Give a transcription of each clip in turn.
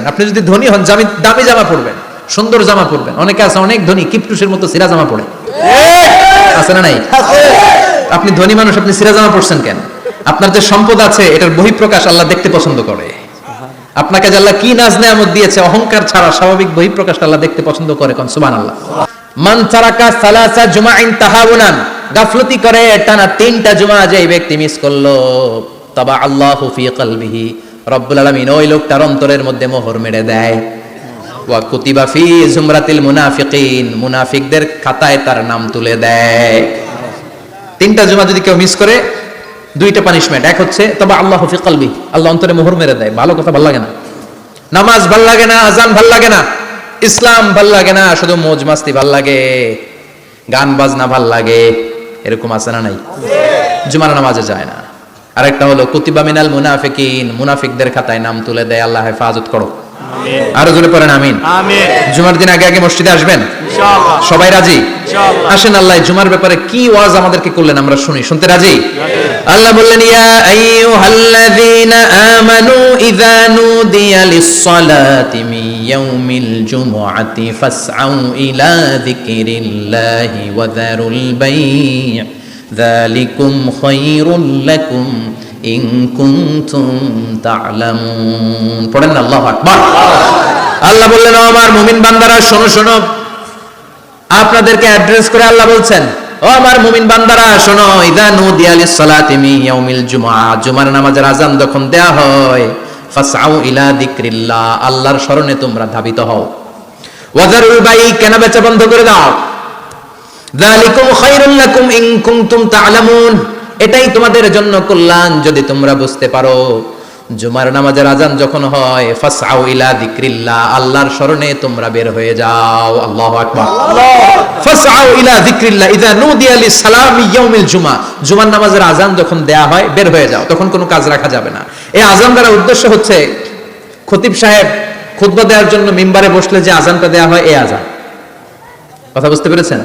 আপনি যদি ধনী হন দামি জামা পরবেন, সুন্দর জামা পরবেন। অনেকে আছে অনেক ধনী কিপটুসের মতো সিরা জামা পরে, আছে না নাই? আপনি ধনী মানুষ, আপনি সিরা জামা পরছেন কেন? আপনার যে সম্পদ আছে এটার বহিঃপ্রকাশ আল্লাহ দেখতে পছন্দ করে। আপনাকে যে আল্লাহ কি নাজ নেয়ামত দিয়েছে, অহংকার ছাড়া স্বাভাবিক বহিঃপ্রকাশ আল্লাহ দেখতে পছন্দ করে। কোন সুবহানাল্লাহ। মান তারাকা সালাসা জুমাইন তাহাউনান, গাফলতি করে টানা 3টা জুমা যে ব্যক্তি মিস করলো, তাবা আল্লাহু ফি কলবিহি, রব্বুল আলামিন ওই লোকটার অন্তরের মধ্যে মোহর মেরে দেয়। ওয়া কুতিবা ফি জুমরাতিল মুনাফিকিন, মুনাফিকদের খাতায় তার নাম তুলে দেয়। 3টা জুমা যদি কেউ মিস করে, 2টা পানিশমেন্ট। এক হচ্ছে তবে আল্লাহ ফি কলবি, আল্লাহ অন্তরে মোহর মেরে দেয়। ভালো কথা ভাল লাগে না, নামাজ ভাল লাগে না, আজান ভাল লাগে না, ইসলাম ভাল লাগে না, শুধু মौज মাস্তি ভাল লাগে, গান বাজনা ভাল লাগে, এরকম আছে না নাই? জুমার নামাজে যায় না। আরেকটা হলো কুতিবা মিনাল মুনাফিকিন, মুনাফিকদের খাতায় নাম তুলে দেয়। আল্লাহ হেফাজত করো, আরো জোরে পড়েন আমিন। জুমার দিন আগে আগে মসজিদে আসবেন ইনশাআল্লাহ। সবাই রাজি? ইনশাআল্লাহ। আসেন আল্লাহ জুমার ব্যাপারে কি ওয়াজ আমাদেরকে করলেন আমরা শুনি। শুনতে রাজি? আল্লাহ বললেন, ইয়া আইয়ুহাল্লাযীনা আমানু ইযা নুদিয়া লিস-সালাতি মিন ইয়াউমিল জুমআতি ফাসআউ ইলা যিকরিল্লাহি ওয়া যারুল বাই', যালিকুম খায়রুল লাকুম ইন কুনতুম তা'লামুন। পড়েন না আল্লাহু আকবার। আল্লাহ বললেন, ও আমার মুমিন বান্দারা শোনো শোনো। আপনাদেরকে অ্যাড্রেস করে আল্লাহ বলছেন, ও আমার মুমিন বান্দারা শোনো, ইযা নুদিয়া লিস-সালাতি মিন ইয়াউমিল জুমআ, জুমার নামাজের আযান যখন দেয়া হয়, ফাসআউ ইলা যিকরিল্লাহ, আল্লাহর স্মরণে তোমরা ধাবিত হও। ওয়া যারুল বাই', কেনা বেচা বন্ধ করে দাও। যালিকুম খায়রুল লাকুম ইন কুনতুম তা'লামুন, এটাই তোমাদের জন্য কল্যাণ যদি তোমরা বুঝতে পারো। জুমার নামাজের আযান যখন হয়, ফাসআউ ইলা যিকরিল্লাহ, আল্লাহর স্মরণে তোমরা বের হয়ে যাও। আল্লাহু আকবার। ফাসআউ ইলা যিকরিল্লাহ ইযা নুদিয়া লিস-সালামি ইয়াউমিল জুমআ, জুমার নামাজের আযান যখন দেয়া হয় বের হয়ে যাও, তখন কোনো কাজ রাখা যাবে না। এই আযান দ্বারা উদ্দেশ্য হচ্ছে খতিব সাহেব খুতবা দেওয়ার জন্য মিম্বারে বসলে যে আযানটা দেয়া হয়, এই আযান। কথা বুঝতে পেরেছেন?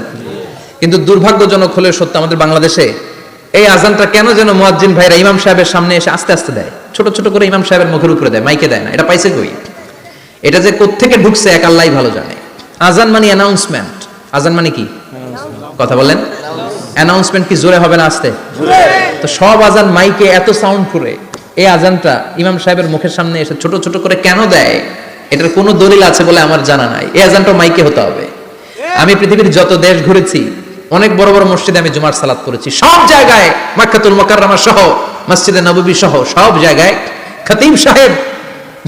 কিন্তু দুর্ভাগ্যজনক হলে সত্য, আমাদের বাংলাদেশে এই আযানটা কেন যেন মুয়াজ্জিন ভাইরা ইমাম সাহেবের সামনে এসে আস্তে আস্তে দেয়, ছোট ছোট করে ইমাম সাহেবের মুখের উপরে দেয়, মাইকে দেয় না। এটা পাইছে কই? এটা যে কোত্থেকে ঢুকছে এক আল্লাহই ভালো জানে। আযান মানে অ্যানাউন্সমেন্ট। আযান মানে কি? কথা বলেন। অ্যানাউন্সমেন্ট কি জোরে হবে না আস্তে? তো সব আযান মাইকে এত সাউন্ড করে, এই আযানটা ইমাম সাহেবের মুখের সামনে এসে ছোট ছোট করে কেন দেয়? এটার কোনো দলিল আছে বলে আমার জানা নাই। এই আযানটা মাইকে হতে হবে। আমি পৃথিবীর যত দেশ ঘুরেছি, অনেক বড় বড় মসজিদে আমি জুমার সালাত করেছি, সব জায়গায় মক্কাতুল মুকাররমা সহ মসজিদে নববী সহ সব জায়গায় খতিব সাহেব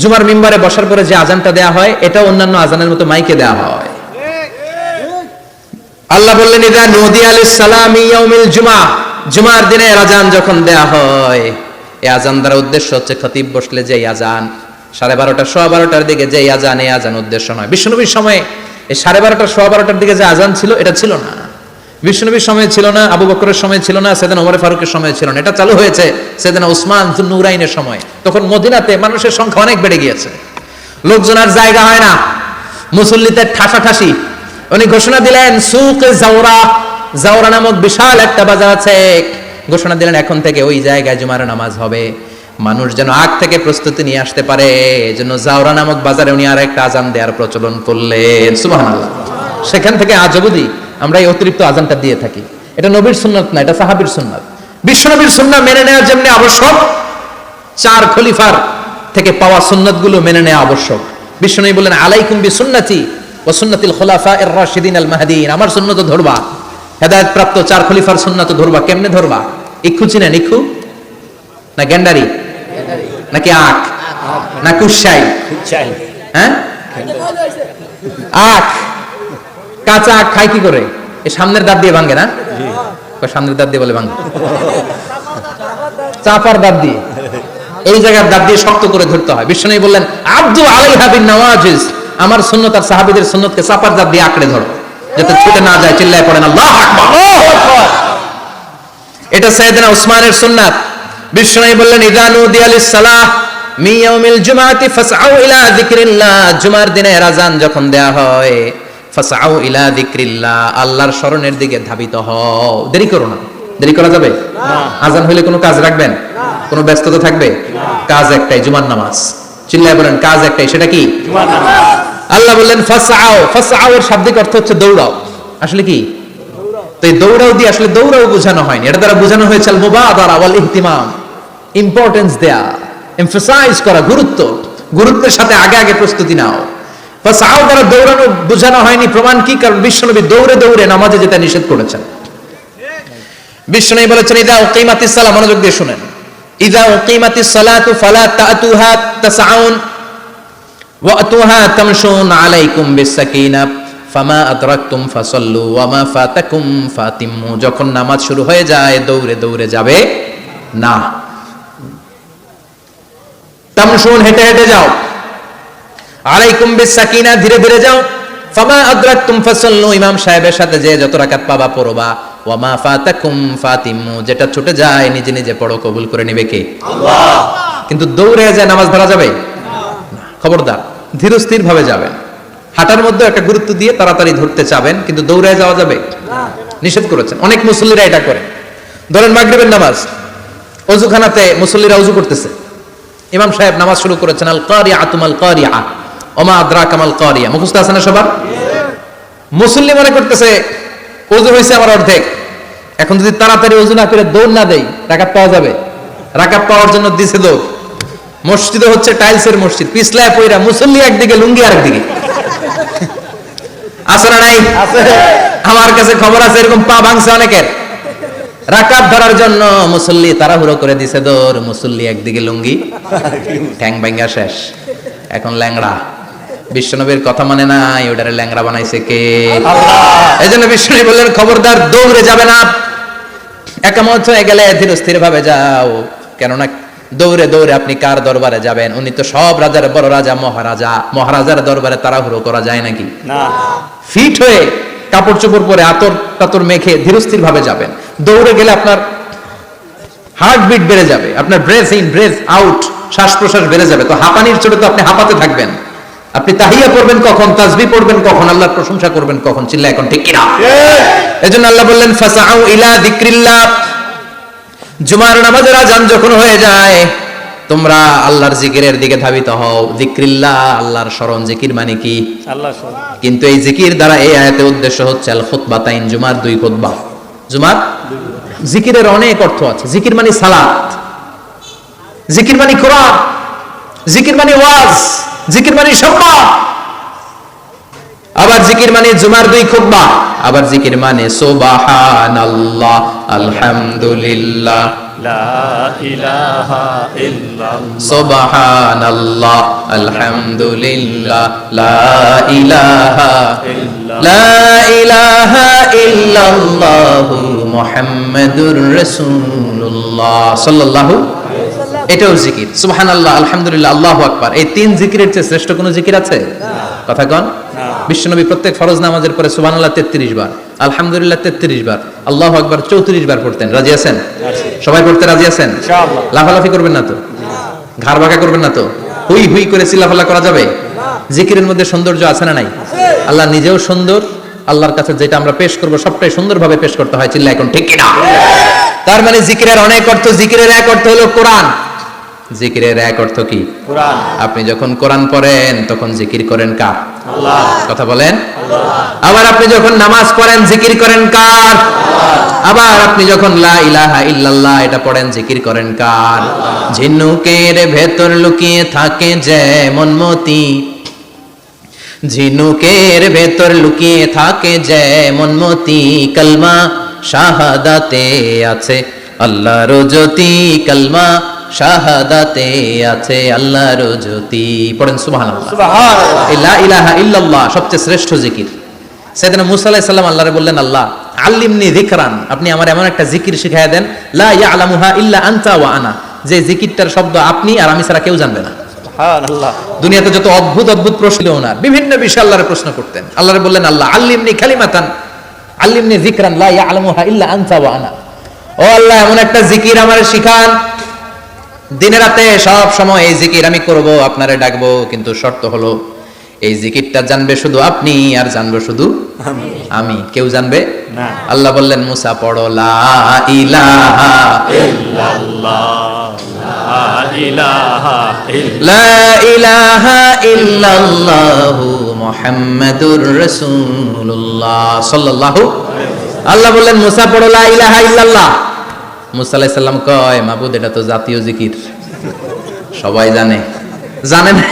জুমার মিম্বারে বসার পরে যে আযানটা দেয়া হয়, এটা অন্যান্য আযানের মতো মাইকে দেয়া হয়। আল্লাহ বললেন, ইযা নুদিয়া লিস-সালামি ইয়াউমিল জুমআ, জুমার দিনে আযান যখন দেয়া হয়, এই আযান দ্বারা উদ্দেশ্য হচ্ছে খতিব বসলে যে আযান 12:30 12:15 দিকে যে আযান, এই আযান উদ্দেশ্য নয়। বিশ্বনবীর সময়ে এই 12:30 12:15 দিকে যে আযান ছিল, এটা ছিল না। বিশ্বনবীর সময় ছিল না, আবু বকরের সময় ছিল না, সাইয়েদনা ওমর ফারুকের সময় ছিল না। এটা চালু হয়েছে সাইয়েদনা উসমান যুন্নুরাইনের সময়। তখন মদিনাতে মানুষের সংখ্যা অনেক বেড়ে গিয়েছে, লোকজনের জায়গা হয় না, মুসল্লিদের ঠাসাঠাসি। উনি ঘোষণা দিলেন, সুকে জাওরা, জাওরা নামক বিশাল একটা বাজার আছে, ঘোষণা দিলেন এখন থেকে ওই জায়গায় জুমার নামাজ হবে। মানুষ যেন আগ থেকে প্রস্তুতি নিয়ে আসতে পারে, এজন্য জাওরা নামক বাজারে উনি আর একটা আযান দেওয়ার প্রচলন করলেন। সুবহানাল্লাহ। সেখান থেকে আজ অবধি আমরা এই অতিরিক্ত আযানটা দিয়ে থাকি। এটা নবীর সুন্নাত না, এটা সাহাবীর সুন্নাত। বিশ্বনবীর সুন্নাহ মেনে নেওয়া যেমনি আবশ্যক, 4 খলিফার থেকে পাওয়া সুন্নাতগুলো মেনে নেওয়া আবশ্যক। বিশ্বনবী বলেন, আলাইকুম বিসুন্নতি ওয়া সুন্নাতিল খুলাফায়ে রাশিদিন আল মাহদিয়িন, আমার সুন্নাত ধরবা, হেদায়েত প্রাপ্ত 4 খলিফার সুন্নাত ধরবা। কেমনে ধরবা? ইক্ষু চিনেন? ইক্ষু না গেন্ডারি নাকি আখ না কুশাই? হ্যাঁ, আখ। কাঁচা আখ খায় কি করে? এই সামনের দাঁত দিয়ে ভাঙে না? সামনের দাঁত দিয়ে বলে ভাঙে, চাপার দাঁত দিয়ে, এই জায়গার দাঁত দিয়ে শক্ত করে ধরতে হয়। বিশ্বনবী বললেন, আব্দু আলাইহা বিন নওয়াজিজ, আমার সুন্নাত আর সাহাবীদের সুন্নাতকে চাপার দাঁত দিয়ে আঁকড়ে ধরো, যাতে ছুটে না যায়। চিল্লায় পড়েন আল্লাহু আকবার। এটা সাইয়েদনা উসমানের সুন্নাত। বিশ্বনবী বললেন, ইযা নুদিয়া লিস-সালাহ মিন ইয়াউমিল জুমআতি ফাসআউ ইলা যিকরিল্লাহ, জুমার দিনে আযান যখন দেয়া হয়, ফাসআউ ইলা যিকরিল্লাহ, আল্লাহর স্মরণের দিকে ধাবিত হও। দেরি করো না। দেরি করা যাবে না। আযান হইলে কোনো কাজ রাখবেন? কোনো ব্যস্ততা থাকবে? কাজ একটাই, জুমার নামাজ। চিল্লায় বলেন কাজ একটাই, সেটা কি? আল্লাহ বললেন ফাসআও। ফাসআও এর শাব্দিক অর্থ হচ্ছে দৌড়াও। আসলে কি? তো এই দৌড়াও দিয়ে আসলে দৌড়াও বোঝানো হয়নি, এটা দ্বারা বোঝানো হয়েছে আল মুবাদারা ওয়াল ইহতিমাম, ইম্পর্টেন্স দেয়া, এমফাসাইজ করা, গুরুত্বের সাথে আগে আগে প্রস্তুতি নাও। ফাসআও দ্বারা দৌড়ানো বোঝানো হয়নি, প্রমাণ কি? কারণ বিশ্বনবী দৌড়ে দৌড়ে নামাজে যেতে নিষেধ করেছেন। বিশ্বনবী বলেছেন ইযা উকিমাতিস সালাহ, মনোযোগ দিয়ে শুনেন, ইযা উকিমাতিস সালাতু ফালা তাতুহা তাসআউন ওয়া আতুহা তামশুন আলাইকুম বিসাকিনাহ ফামা আদরাকতুম ফাসাল্লু ওয়া মা ফাতাকুম ফাতিম্মু। যখন নামাজ শুরু হয়ে যায় দৌড়ে দৌড়ে যাবে না, তামশুন হেঁটে হেঁটে যাও, আলাইকুম বিসাকিনাহ ধীরে ধীরে যাও, ফামা আদরাকতুম ফাসাল্লু ইমাম সাহেবের সাথে যে যত রাকাত পাবা পড়বা, ওয়া মা ফাতাকুম ফাতিম্মু যেটা ছুটে যায় নিজে নিজে পড়ো, কবুল করে নেবে কে? আল্লাহ। কিন্তু দৌড়ে যায় নামাজ ধরা যাবে না, খবরদার ধীরস্থির ভাবে যাবেন। হাঁটার মধ্যে একটা গুরুত্ব দিয়ে তাড়াতাড়ি ধরতে চাবেন, কিন্তু দৌড়ে যাওয়া যাবে না, নিষেধ করেছেন। অনেক মুসল্লিরা এটা করে। ধরেন মাগরিবের নামাজ, ওযুখানাতে মুসল্লিরা ওযু করতেছে, ইমাম সাহেব নামাজ শুরু করেছেন আল কারিআতু মাল কারিআ ওয়া মা আদরাকা মাল কারিআ, মুখস্থ আছে না সবার? মুসল্লি মনে করতেছে ওযু হয়েছে আমার অর্ধেক, এখন যদি তাড়াতাড়ি ওযু না করে দৌড় না দেই রাকাত পাওয়া যাবে? রাকাত পাওয়ার জন্য দিছে দৌড়। মসজিদে হচ্ছে টাইলসের মসজিদ, পিছলায় পয়রা মুসল্লি একদিকে, লুঙ্গি আরেকদিকে। আছে না নাই? আছে। আমার কাছে খবর আছে এরকম পা ভাঙছে অনেকের। রাকাত ধরার জন্য মুসল্লি তাড়াহুড়ো করে দিছে দৌড়, মুসল্লি একদিকে লুঙ্গি, ঠ্যাং ভাঙা শেষ, এখন ল্যাংড়া। বিশ্বনবীর কথা মানে নাই, ওটারে ল্যাংড়া বানাইছে কে? আল্লাহ। এজন্য বিশ্বনবী বললেন খবরদার দৌড়ে যাবে না, একামত হয়ে গেলে ধীরস্থির ভাবে যাও। কেননা দৌড়ে দৌড়ে আপনি কার দরবারে যাবেন? উনি তো সব রাজার বড় রাজা, মহারাজা। মহারাজার দরবারে তাড়াহুড়ো করা যায় নাকি? না। ফিট হয়ে কাপড় চোপড় পরে আতর টাতর মেখে ধীরস্থির ভাবে যাবেন। দৌড়ে গেলে আপনার হার্টবিট বেড়ে যাবে, আপনার ব্রেথ ইন ব্রেথ আউট, শ্বাস প্রশ্বাস বেড়ে যাবে। তো হাঁপানির চোটে তো আপনি হাঁপাতে থাকবেন। আপনি তাহিয়া পড়বেন কখন, তাসবিহ পড়বেন কখন, আল্লাহর প্রশংসা করবেন কখন? চিল্লা এখন ঠিক কিনা? এজন্য আল্লাহ বললেন ফাসআউ ইলা যিকরিল্লাহ। জুমার নামাজের আযান যখন হয়ে যায় তোমরা আল্লাহর জিকিরের দিকে ধাবিত হও। যিকরিল্লাহ, আল্লাহর স্মরণ। জিকির মানে কি? আল্লাহর স্মরণ। কিন্তু এই জিকির দ্বারা এই আয়াতের উদ্দেশ্য হচ্ছে আল খুতবাতাইন, জুমার দুই খুতবা। জুমার জিকিরের অনেক অর্থ আছে। জিকির মানে সালাত, জিকির মানে কোরআন, জিকির মানে ওয়াজ, জিকির মানে সম্মান। আবার জিকির মানে জুমার দুই খুতবা, আবার জিকির মানে সুবহানাল্লাহ, আলহামদুলিল্লাহ, লা ইলাহা ইল্লাল্লাহ, সুবহানাল্লাহ, আলহামদুলিল্লাহ, লা ইলাহা ইল্লাল্লাহ, লা ইলাহা ইল্লাল্লাহ, মুহাম্মাদুর রাসূলুল্লাহ সাল্লাল্লাহু আলাইহি ওয়াসাল্লাম। এটাও জিকির। সুবহানাল্লাহ, আলহামদুলিল্লাহ, আল্লাহু আকবার। এই তিন জিকিরের চেয়ে শ্রেষ্ঠ কোনো জিকির আছে? কথা কন। বিশ্বনবী প্রত্যেক ফরজ নামাজের পরে সুবহানাল্লাহ 33 বার, আলহামদুলিল্লাহ 33 বার, আল্লাহু আকবার 34 বার পড়তেন। রাজি আছেন? সবাই পড়তে রাজি আছেন? ইনশাআল্লাহ। লাফালাফি করবেন না তো? ঘাড় বাঁকা করবেন না তো? হুই হুই করে চিল্লাফাল্লা করা যাবে? জিকিরের মধ্যে সৌন্দর্য আছে না নাই? আল্লাহ নিজেও সুন্দর, আল্লাহর কাছে যেটা আমরা পেশ করব সবটাই সুন্দরভাবে পেশ করতে হয়। চিল্লা এখন ঠিক কিনা? তার মানে জিকিরের অনেক অর্থ। জিকিরের এক অর্থ হলো কোরআন। জিকিরের এক অর্থ কি? কোরআন। আপনি যখন কোরআন পড়েন তখন জিকির করেন কার? আল্লাহ। কথা বলেন। আল্লাহ। আবার আপনি যখন নামাজ পড়েন জিকির করেন কার? আল্লাহ। আবার আপনি যখন লা ইলাহা ইল্লাল্লাহ এটা পড়েন জিকির করেন কার? আল্লাহ। ঝিনুকের ভেতর লুকিয়ে থাকে যেমন মতি, ঝিনুকের ভেতর লুকিয়ে থাকে যেমন মতি, কালমা শাহাদাতে আছে আল্লাহর জ্যোতি, কালমা শাহাদাতে আছে আল্লাহর জ্যোতি। পড়েন সুবহানাল্লাহ। সুবহানাল্লাহ। লা ইলাহা ইল্লাল্লাহ সবচেয়ে শ্রেষ্ঠ জিকির। সাইয়েদনা মুসা আলাইহিস সালাম আল্লাহরে বললেন, আল্লাহ আল্লিমনি যিকরান, আপনি আমার এমন একটা জিকির শিখাইয়া দেন, লা ইয়ালামুহা ইল্লা আনতা ওয়া আনা, যে জিকিরটার শব্দ আপনি আর আমি ছাড়া কেউ জানবে না। সুবহানাল্লাহ। দুনিয়াতে যত অদ্ভুত অদ্ভুত প্রশ্ন ওনার, বিভিন্ন বিষয়ে আল্লাহরে প্রশ্ন করতেন। আল্লাহরে বললেন, আল্লাহ আল্লিমনি কালিমাতান, আল্লিমনি যিকরান লা ইয়ালামুহা ইল্লা আনতা ওয়া আনা। ও আল্লাহ এমন একটা জিকির আমারে শিখান, দিনে রাতে সব সময় এই জিকির আমি করব, আপনারে ডাকবো, কিন্তু শর্ত হলো এই জিকিরটা জানবে শুধু আপনি আর জানবো শুধু আমি, কেউ জানবে না। আল্লাহ বললেন মুসা পড়ো লা ইলাহা ইল্লাল্লাহ, লা ইলাহা ইল্লাল্লাহু মুহাম্মাদুর রাসূলুল্লাহ সাল্লাল্লাহু। আল্লাহ বললেন মুসা পড়ো লা ইলাহা ইল্লাল্লাহ। মুসা আলাইহিস সালাম কয় মাবুদ এটা তো জাতীয় জিকির, সবাই জানে। জানে না,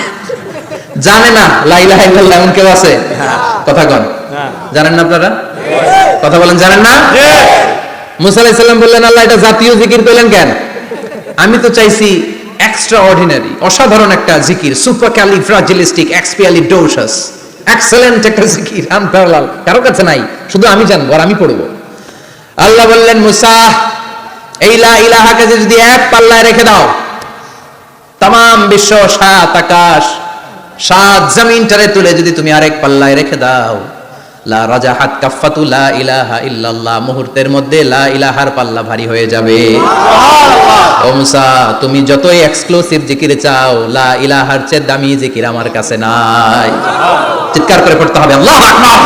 জানে না লা ইলাহা ইল্লাল্লাহ এমন কেউ আছে? কথা কন, জানেন না আপনারা? কথা বলেন, জানেন না? মুসা আলাইহিস সালাম বললেন আল্লাহ এটা জাতীয় জিকির কইলেন কেন? আমি তো চাইছি এক্সট্রা অর্ডিনারি, অসাধারণ একটা জিকির, সুপারক্যালিফ্রাজিলিস্টিক এক্সপিয়ালিডোসাস, এক্সেলেন্ট একটা জিকির, আনপ্যারালাল, কারো কাছে নাই, শুধু আমি জানবো আর আমি পড়বো। আল্লাহ বললেন মুসা এই লা ইলাহাকে যদি এক পাল্লায় রেখে দাও, তাম বিশ্ব, সাত আকাশ, সাত জমিনটারে তুলে যদি তুমি আরেক পাল্লায় রেখে দাও, লা রাজাহাত কাফাতু লা ইলাহা ইল্লাল্লাহ, মুহূর্তের মধ্যে লা ইলাহার পাল্লা ভারী হয়ে যাবে। ও মুসা তুমি যতই এক্সক্লুসিভ জিকির চাও, লা ইলাহার চেয়ে দামি জিকির আমার কাছে নাই। চিৎকার করে পড়তে হবে আল্লাহু আকবার।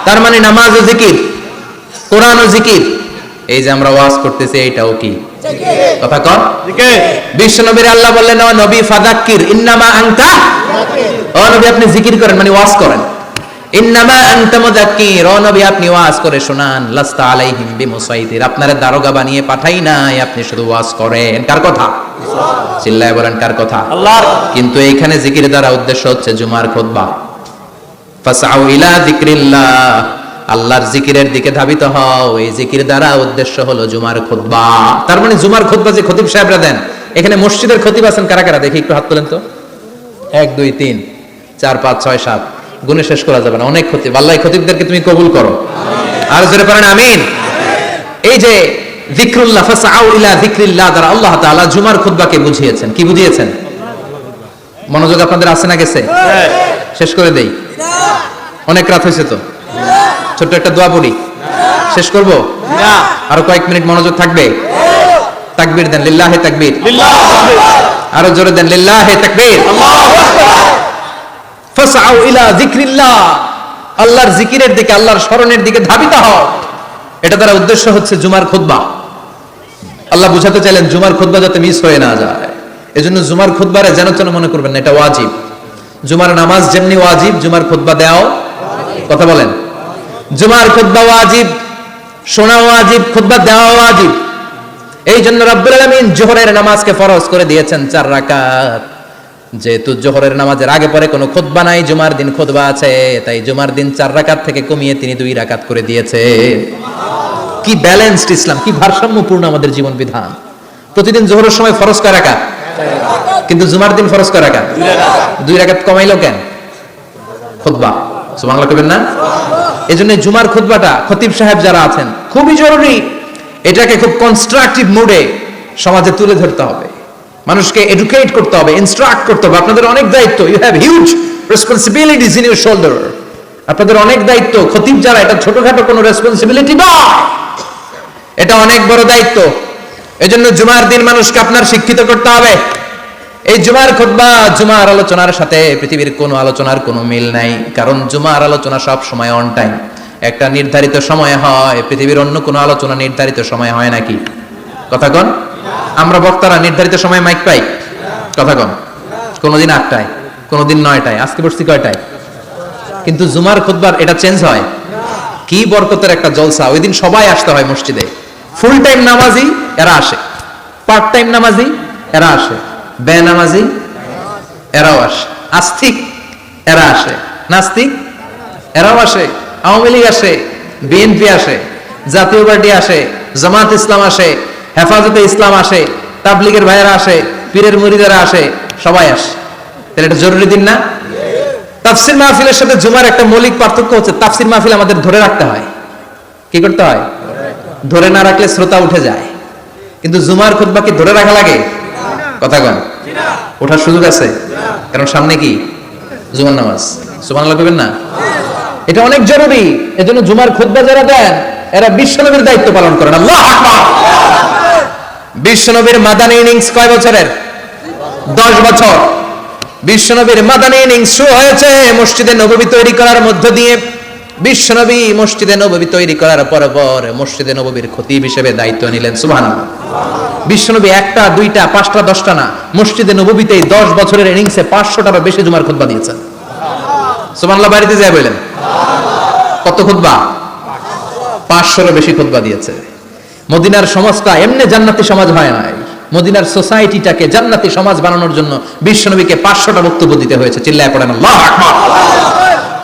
তার মানে নামাজ ও জিকির, কোরআন ও জিকির, এই যে আমরা ওয়াজ করতেছি এটাও কি জিকির? কথা কর জিকির। বিশ্বনবীর আল্লাহ বললেন ও নবী ফাযাক্কির ইন্নামা আনতা যাকির, ও নবী আপনি জিকির করেন মানে ওয়াজ করেন। ইন্নামা আনতা মুযাক্কির, ও নবী আপনি ওয়াজ করে শোনান। লাস্তা আলাইহিম বিমুসাইতির, আপনারে দারোগা বানিয়ে পাঠাই নাই, আপনি শুধু ওয়াজ করেন। কার কথা? চিল্লায় বলেন কার কথা? আল্লাহর। কিন্তু এইখানে জিকির দ্বারা উদ্দেশ্য হচ্ছে জুমার খুতবা। ফাসআউ ইলা যিকরিল্লাহ, আল্লাহর জিকিরের দিকে ধাবিত হও, এই জিকির দ্বারা উদ্দেশ্য হলো জুমার খুতবা। তার মানে জুমার খুতবা যে খতিব সাহেবরা দেন, এখানে মসজিদের খতিব আছেন কারা কারা দেখি একটু হাত তোলেন তো। 1 2 3 4 5 6 7, গুণে শেষ করা যাবে না, অনেক খতিব। আল্লাহ এই খতিবদেরকে তুমি কবুল করো, আর জোরে পড়েন আমিন। এই যে যিকরুল্লাহ, ফাসআউ ইলা যিকরিল্লাহ দ্বারা আল্লাহ তাআলা জুমার খুতবাকে বুঝিয়েছেন। কি বুঝিয়েছেন? মনোযোগ আপনাদের আছে না গেছে? শেষ করে দেই, অনেক রাত হয়েছে তো। ছোট্ট একটা দোয়া পড়ি, শেষ করব না? আরো কয়েক মিনিট মনোযোগ থাকবে? তাকবীর দেন, লিল্লাহি তাকবীর, আরো জোরে দেন, লিল্লাহি তাকবীর। ফাসআউ ইলা যিকরিল্লাহ, আল্লাহর জিকিরের দিকে, আল্লাহর স্মরণের দিকে ধাবিত হও। এটা দ্বারা উদ্দেশ্য হচ্ছে জুমার খুতবা। আল্লাহ বুঝাতে চাইলেন জুমার খুতবা যাতে মিস হয়ে না যায়, এজন্য জুমার খুতবারে যেন তেন মনে করবেন না, এটা ওয়াজিব। জুমার নামাজ যেমনি ওয়াজিব, জুমার খুতবা দেওয়াও, কথা বলেন, জুমার খুতবা ওয়াজিব, শোনা ওয়াজিব, খুতবা দেওয়া ওয়াজিব। এই জন্য রব্বুল আলামিন জোহরের নামাজকে ফরজ করে দিয়েছেন 4 রাকাত। যেহেতু জোহরের নামাজের আগে পরে কোনো খুতবা নাই, জুমার দিন খুতবা আছে, তাই জুমার দিন 4 রাকাত থেকে কমিয়ে তিনি 2 রাকাত করে দিয়েছে। কি ব্যালেন্সড ইসলাম, কি ভারসাম্যপূর্ণ আমাদের জীবন বিধান। প্রতিদিন জোহরের সময় ফরজ কয় রাকাত, কিন্তু জুমার দিন ফরজ কয় রাকাত? 2 রাকাত কমাইলো কেন? খুতবা, সুবহানাল্লাহ কইবেন না? এজন্য জুমার খুতবাটা খতিব সাহেব যারা আছেন খুবই জরুরি। এটাকে খুব কনস্ট্রাকটিভ মুডে সমাজে তুলে ধরতে হবে, মানুষকে এডুকেট করতে হবে, ইনস্ট্রাক্ট করতে হবে। আপনাদের অনেক দায়িত্ব, you have huge responsibilities in your shoulder. আপনাদের অনেক দায়িত্ব। খতিব যারা, এটা ছোটখাটো কোনো রেসপন্সিবিলিটি নয়, এটা অনেক বড় দায়িত্ব। এজন্য জুমার দিন মানুষকে আপনার শিক্ষিত করতে হবে। এই জুমার খুতবা, জুমার আলোচনার সাথে পৃথিবীর কোনো আলোচনার কোনো মিল নাই, কারণ জুমার আলোচনা সব সময় অন টাইম, একটা নির্ধারিত সময় হয়। পৃথিবীর অন্য কোনো আলোচনা নির্ধারিত সময় হয় নাকি? কথা কন। আমরা বক্তারা নির্ধারিত সময় মাইক পাই? কথা কন। কোনোদিন 8টায়, কোনোদিন 9টায়, আজকে বসছি কয়টায়? কিন্তু জুমার খুতবার এটা চেঞ্জ হয়। কি বরকতের একটা জলসা! ওই দিন সবাই আসতে হয় মসজিদে। ফুল টাইম নামাজি এরা আসে, পার্ট টাইম নামাজি এরা আসে, বেনামাজি এরাও আসে, আস্তিক এরা আসে, নাস্তিক এরাও আসে, আওয়ামী লীগ আসে, বিএনপি আসে, জাতীয় পার্টি আসে, জামাত ইসলাম আসে, হেফাজতে ইসলাম আসে, তাবলীগের ভাইয়েরা আসে, পীরের মুরিদেরা আসে, সবাই আসে। তাহলে এটা জরুরি দিন না? তাফসীর মাহফিলের সাথে জুমার একটা মৌলিক পার্থক্য হচ্ছে, তাফসীর মাহফিল আমাদের ধরে রাখতে হয়। কি করতে হয়? ধরে না রাখলে শ্রোতা উঠে যায়। কিন্তু জুমার খুতবা কি ধরে রাখা লাগে? কথা কন। ওঠার সুযোগ আছে, কারণ সামনে কি? জুমার নামাজ। সুবহানাল্লাহ কইবেন না? এটা অনেক জরুরি। এজন্য জুমার খুতবা যারা দেন এরা বিশ্বনবীর দায়িত্ব পালন করেন। আল্লাহু আকবার। বিশ্বনবীর মাদানী ইনিংস কয় বছরের? 10 বছর। বিশ্বনবীর মাদানী ইনিংস শুরু হয়েছে মসজিদে নববী তৈরি করার মধ্য দিয়ে। বিশ্বনবী মসজিদে নববী তৈরি করার পর মসজিদে নববীর খতিব হিসেবে দায়িত্ব নিলেন। সুবহানাল্লাহ। বিশ্বনবী একটা, দুইটা, পাঁচটা, 10টা না, মসজিদে নববীতে 10 বছরের ইনিংসে 500টারও বেশি জুমার খুতবা দিয়েছেন। সুবহানাল্লাহ বাড়িতে যায় বলেন কত খুতবা? 500-এরও বেশি খুতবা দিয়েছে। মদিনার সমাজটা এমনি জান্নাতি সমাজ হয় নাই, মদিনার সোসাইটিটাকে জান্নাতি সমাজ বানানোর জন্য বিশ্বনবীকে 500টা বক্তব্য দিতে হয়েছে। চিল্লায় পড়েন আল্লাহু আকবার।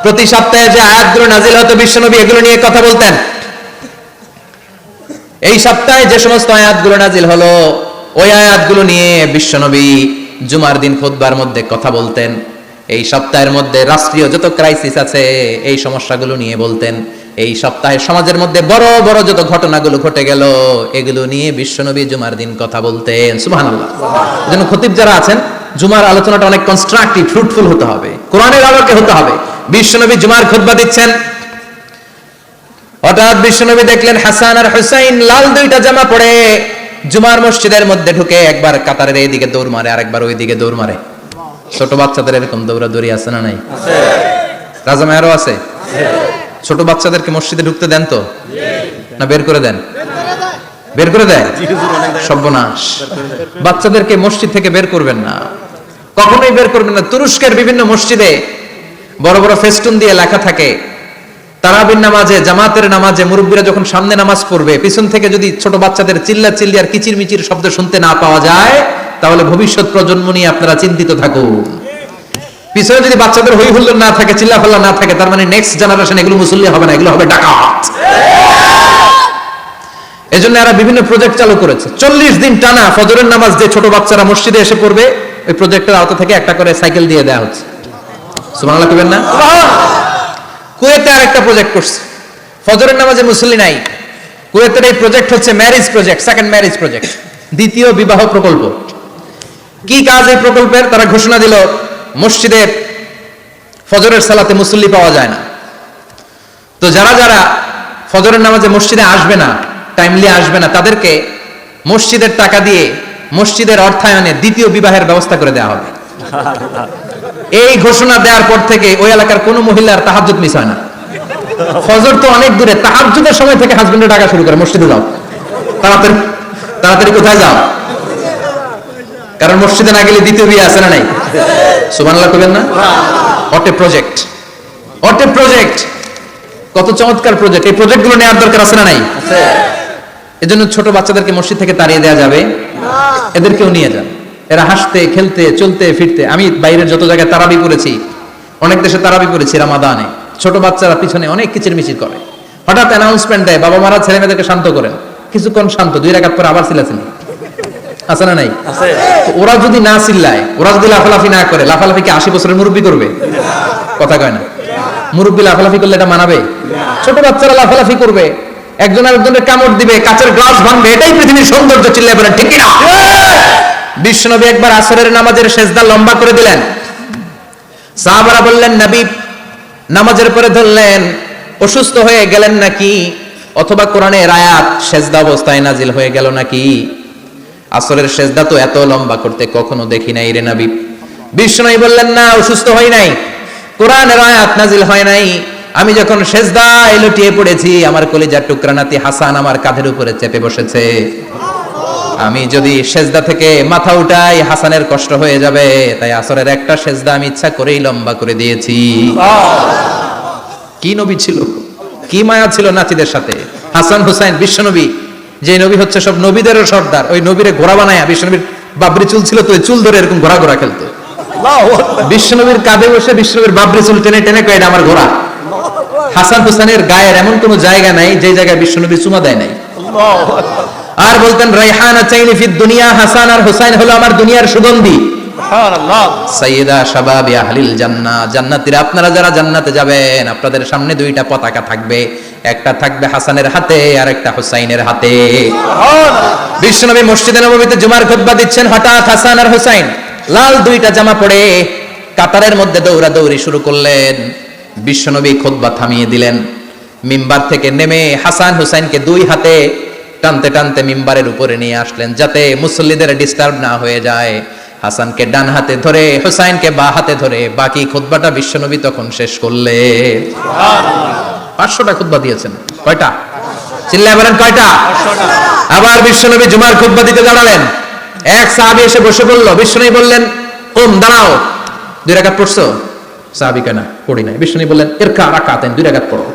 প্রতি সপ্তাহে যে আয়াতগুলো নাজিল হতো বিশ্বনবী এগুলো নিয়ে কথা বলতেন। এই সপ্তাহে যে সমস্ত আয়াতগুলো নাজিল হলো ওই আয়াতগুলো নিয়ে বিশ্বনবী জুমার দিন খুতবার মধ্যে কথা বলতেন। এই সপ্তাহের মধ্যে রাষ্ট্রীয় যত ক্রাইসিস আছে এই সমস্যাগুলো নিয়ে বলতেন। এই সপ্তাহে সমাজের মধ্যে বড় বড় যত ঘটনাগুলো ঘটে গেল এগুলো নিয়ে বিশ্বনবী জুমার দিন কথা বলতেন। সুবহানাল্লাহ। এজন্য খতিব যারা আছেন জুমার আলোচনাটা অনেক কনস্ট্রাকটিভ, ফ্রুটফুল হতে হবে, কোরআনের আলোকে হতে হবে। বিশ্বনবী জুমার খুতবা দিচ্ছেন, হঠাৎ বিশ্বনবী দেখলেন হাসান আর হুসাইন লাল দুইটা জামা পরে জুমার মসজিদের মধ্যে ঢুকে একবার কাতারের এইদিকে দৌড় মারে, আরেকবার ওইদিকে দৌড় মারে। ছোট বাচ্চাদের এরকম দৌড়াদৌড়ি আছে না নাই? রাজা মেয়ারও আছে। ছোট বাচ্চাদেরকে মসজিদে ঢুকতে দেন তো না বের করে দেন? বের করে দেয়। সর্বনাশ। বাচ্চাদেরকে মসজিদ থেকে বের করবেন না, কখনোই বের করবেন না। তুরস্কের বিভিন্ন মসজিদে বড় বড় ফেস্টুন দিয়ে লেখা থাকে তারাবির নামাজে, জামাতের নামাজে মুরব্বীরা যখন সামনে নামাজ পড়বে পিছন থেকে যদি ছোট বাচ্চাদের চিল্লা চিল্লি আর কিচির মিচির শব্দ শুনতে না পাওয়া যায় তাহলে ভবিষ্যৎ প্রজন্ম নিয়ে আপনারা চিন্তিত থাকুন। পিছনে যদি বাচ্চাদের হই হুল্লোড় না থাকে, চিল্লাফাল্লা না থাকে, তার মানে নেক্সট জেনারেশন এগুলো মুসল্লি হবে না, এগুলো হবে ডাকাত। এজন্য এরা বিভিন্ন প্রজেক্ট চালু করেছে। 40 দিন টানা ফজরের নামাজ যে ছোট বাচ্চারা মসজিদে এসে পড়বে ওই প্রজেক্টের আওতা থেকে একটা করে সাইকেল দিয়ে দেওয়া হচ্ছে। সুবহানাল্লাহ কইবেন না? কুয়েতে আরেকটা প্রজেক্ট করছে, ফজরের নামাজে মুসল্লি নাই। কুয়েতের এই প্রজেক্ট হচ্ছে marriage project, second marriage project, দ্বিতীয় বিবাহ প্রকল্প। কি কাজ এই প্রকল্পের? তারা ঘোষণা দিল মসজিদে ফজরের সালাতে মুসল্লি পাওয়া যায় না, তো যারা যারা ফজরের নামাজে মসজিদে আসবে না, টাইমলি আসবে না, তাদেরকে মসজিদের টাকা দিয়ে মসজিদের অর্থায়নে দ্বিতীয় বিবাহের ব্যবস্থা করে দেওয়া হবে। এই ঘোষণা দেওয়ার পর থেকে ওই এলাকার কোন মহিলার তাহাজ্জুদ মিস হয় না। ফজর তো অনেক দূরে, তাহাজ্জুদের সময় থেকে হাজবেন্ডের ডাকা শুরু করে মসজিদে যাও, তাড়াতাড়ি তাড়াতাড়ি কোথায় যাও, কারণ মসজিদে না গেলে দ্বিতীয় বিয়ে আছে না নাই? সুবহানাল্লাহ কইবেন না? অটে প্রজেক্ট, অটে প্রজেক্ট, কত চমৎকার প্রজেক্ট। এই প্রজেক্টগুলো নেওয়ার দরকার আছে না নাই? এজন্য ছোট বাচ্চাদেরকে মসজিদ থেকে তাড়িয়ে দেওয়া যাবে না, এদেরকেও নিয়ে যান। এরা হাসতে খেলতে চলতে ফিরতে, আমি বাইরের যত জায়গায় তারাবি করেছি, অনেক দেশে তারাবি করেছি রামাদানে, ছোট বাচ্চারা পিছনে অনেক কিচিরমিচির করে, হঠাৎ অ্যানাউন্সমেন্ট দেয় বাবা মারা ছেলে মেয়েদেরকে শান্ত করেন, কিছুক্ষণ শান্ত, 2 রাকাত পরে আবার চিল্লাচিল্লি আছে না নাই? ওরা যদি না চিল্লায়, ওরা যদি লাফালাফি না করে, লাফালাফি কি 80 বছরের মুরব্বী করবে? কথা কয় না। মুরব্বী লাফালাফি করলে এটা মানাবে? ছোট বাচ্চারা লাফালাফি করবে, একজন আরেকজনের কামড় দিবে, কাচের গ্লাস ভাঙবে, এটাই পৃথিবীর সৌন্দর্য। চিল্লায় বলেন ঠিক কিনা? বিশ্বনবী একবার আসরের নামাজের সেজদা লম্বা করে দিলেন, সাহাবারা বললেন নবী নামাজের পরে ধরলেন অসুস্থ হয়ে গেলেন নাকি, অথবা কোরআনের আয়াত সেজদা অবস্থায় নাজিল হয়ে গেল নাকি? আসরের সেজদা তো এত লম্বা করতে কখনো দেখি নাই রে নবী। বিশ্বনবী বললেন না, অসুস্থ হই নাই, কোরআনের আয়াত নাজিল হয় নাই, আমি যখন সেজদায় লুটিয়ে পড়েছি আমার কলিজার টুকরা নাতি হাসান আমার কাঁধের উপরে চেপে বসেছে, আমি যদি সেজদা থেকে মাথা উঠাই হাসানের কষ্ট হয়ে যাবে, তাই আসরের একটা সেজদা আমি ইচ্ছা করেই লম্বা করে দিয়েছি। কি নবী ছিল, কি মায়া ছিল নাতিদের সাথে। হাসান হুসাইন, বিশ্বনবী যে নবী হচ্ছে সব নবীদেরও সর্দার, ওই নবীরে ঘোড়া বানায়া, বিশ্বনবীর বাবরি চুল ছিল তো ওই চুল ধরে এরকম ঘোড়া ঘোড়া খেলতো, বিশ্বনবীর কাঁধে বসে বিশ্বনবীর বাবরি চুল টেনে টেনে কয় এটা আমার ঘোড়া। হাসান হুসাইনের গায়ের এমন কোন জায়গা নাই যে জায়গায় বিশ্বনবী চুমা দেয় নাই। আর বলতেন রাইহানা চাইনি ফিদ দুনিয়া, হাসান আর হুসাইন হলো আমার দুনিয়ার সুগন্ধি। সুবহানাল্লাহ। সাইয়্যিদা শাবাবি আহলিল জান্নাহ, জান্নাতীরা আপনারা যারা জান্নাতে যাবেন আপনাদের সামনে 2টা পতাকা থাকবে, একটা থাকবে হাসানের হাতে আর একটা হুসাইনের হাতে। সুবহানাল্লাহ। বিশ্বনবী মসজিদে নববীতে জুমার খুতবা দিচ্ছেন, হঠাৎ হাসান আর হুসাইন লাল 2টা জামা পরে কাতারের মধ্যে দৌড়াদৌড়ি শুরু করলেন। বিশ্বনবী খুতবা থামিয়ে দিলেন, মিম্বার থেকে নেমে হাসান হুসাইনকে 2 হাতে টানতে টানতে মিম্বারের উপরে নিয়ে আসলেন যাতে মুসল্লিদের ডিস্টার্ব না হয়ে যায়। হাসানকে ডান হাতে ধরে হুসাইনকে বাঁ হাতে ধরে বাকি খুতবাটা বিশ্বনবী তখন শেষ করলেন। সুবহানাল্লাহ। 500টা খুতবা দিয়েছেন। কয়টা? চিল্লায় বলেন কয়টা? আবার বিশ্বনবী জুমার খুতবা দিতে দাঁড়ালেন। এক সাহাবী এসে বসে বলল, বিশ্বনবী বললেন কুম, দাঁড়াও, 2 রাকাত পড়ছো? সাহাবী কয় না, পড়ি নাই। বিশ্বনবী বললেন ইরকা রাকাতাইন, 2 রাকাত পড়ো।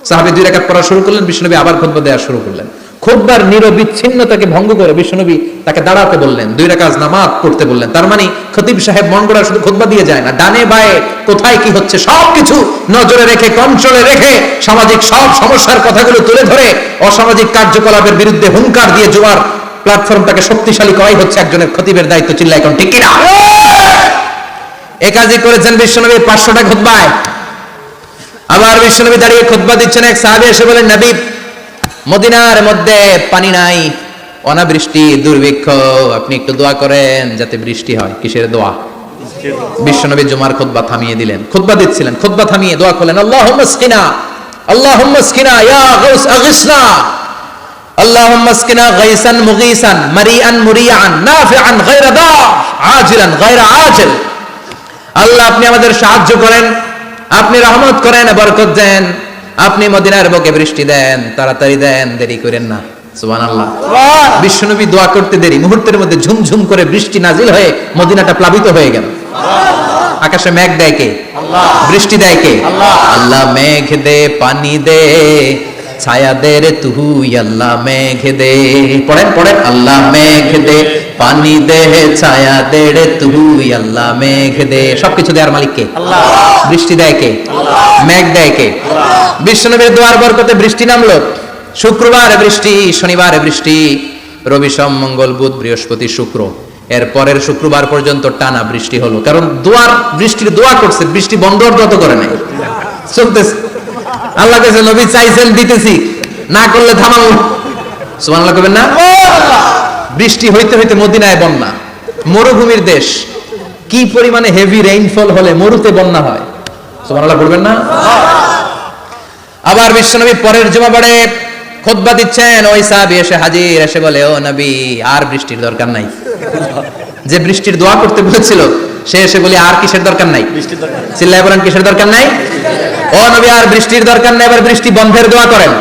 সাহাবী 2 রাকাত পড়া শুরু করলেন। বিশ্বনবী আবার খুতবা দেওয়া শুরু করলেন। খুতবার নিরবিচ্ছিন্নতাকে ভঙ্গ করে বিশ্বনবী তাকে দাঁড়াতে বললেন, 2 রাকাত নামাজ পড়তে বললেন। তার মানে খতিব সাহেব মন গড়া শুধু খুতবা দিয়ে যায় না, ডানে বায়ে কোথায় কি হচ্ছে সবকিছু নজরে রেখে, কন্ট্রোলে রেখে, সামাজিক সব সমস্যার কথাগুলো তুলে ধরে অসামাজিক কার্যকলাপের বিরুদ্ধে হুঙ্কার দিয়ে জুমার প্ল্যাটফর্মটাকে শক্তিশালী করাই হচ্ছে একজনের খতিবের দায়িত্ব। চিল্লায় এখন ঠিক কিনা? এই কাজই করেছেন বিশ্বনবী 500টা খুতবায়। আবার বিশ্বনবী দাঁড়িয়ে খুতবা দিচ্ছেন। এক সাহাবী এসে বলেন, নবী, মদিনার মধ্যে পানি নাই, অনাবৃষ্টি, দুর্ভিক্ষ, আপনি একটু দোয়া করেন যাতে বৃষ্টি হয়। কিসের দোয়া? বিশ্বনবী জুমার খুতবা থামিয়ে দিলেন। খুতবা দিচ্ছিলেন, খুতবা থামিয়ে দোয়া করলেন, আল্লাহুম্মা আসকিনা, আল্লাহুম্মা আসকিনা ইয়া গাউস আগিসনা, আল্লাহুম্মা আসকিনা গাইসান মুগীসান, মারিআন মুরিআন, নাফিআন গায়রা দার, আজিলান গায়রা আজিল। আল্লাহ, আপনি আমাদের সাহায্য করেন, আপনি রহমত করেন, বরকত দেন, আপনি মদিনার বুকে বৃষ্টি দেন, তাড়াতাড়ি দেন, দেরি করেন না। সুবহানাল্লাহ। বিশ্বনবী দোয়া করতে দেরি, মুহূর্তের মধ্যে ঝুমঝুম করে বৃষ্টি নাজিল হয়ে মদিনাটা প্লাবিত হয়ে গেল। আকাশে মেঘ দেয় কে? আল্লাহ। বৃষ্টি দেয় কে? আল্লাহ। আল্লাহ মেঘ দে, পানি দে, ছায়া দে রে তুই, আল্লাহ মেঘ দে। পড়েন পড়েন, আল্লাহ মেঘ দে, পানি দে, ছায়া দে রে তুই, আল্লাহ মেঘ দে। সবকিছু দেওয়ার মালিক কে? আল্লাহ। বৃষ্টি দেয় কে? আল্লাহ। মেঘ দেয় কে? আল্লাহ। বিশ্বনবীর দোয়ার বরকতে বৃষ্টি নামলো। শুক্রবার বৃষ্টি, শনিবার বৃষ্টি, রবি সোম মঙ্গল বুধ বৃহস্পতি শুক্র, এর পরের শুক্রবার পর্যন্ত টানা বৃষ্টি হলো। কারণ বৃষ্টির দোয়া করছে, বৃষ্টি বন্ধ যত করে নাই, চলতেছে। আল্লাহ কাছে নবী চাইছেন, দিতেছি, না করলে থামাবো। সুবহানাল্লাহ কইবেন না? বৃষ্টি হইতে হইতে মদিনায় বন্যা। মরুভূমির দেশ, কি পরিমাণে হেভি রেইনফল হলে মরুতে বন্যা হয়। সুবহানাল্লাহ বলবেন না? আবার বিশ্বনবী পরের জুমাবারে খুতবা দিচ্ছেন, ওই সাহাবী এসে হাজির, এসে বলে, ও নবী, আর বৃষ্টির দরকার নাই। যে বৃষ্টির দোয়া করতে বলেছিল সে এসে বলে, আর কিসের দরকার নাই? চিল্লায় বলেন, কিসের দরকার নাই? ও নবী, আর বৃষ্টির দরকার নাই, এবার বৃষ্টি বন্ধের দোয়া করেন।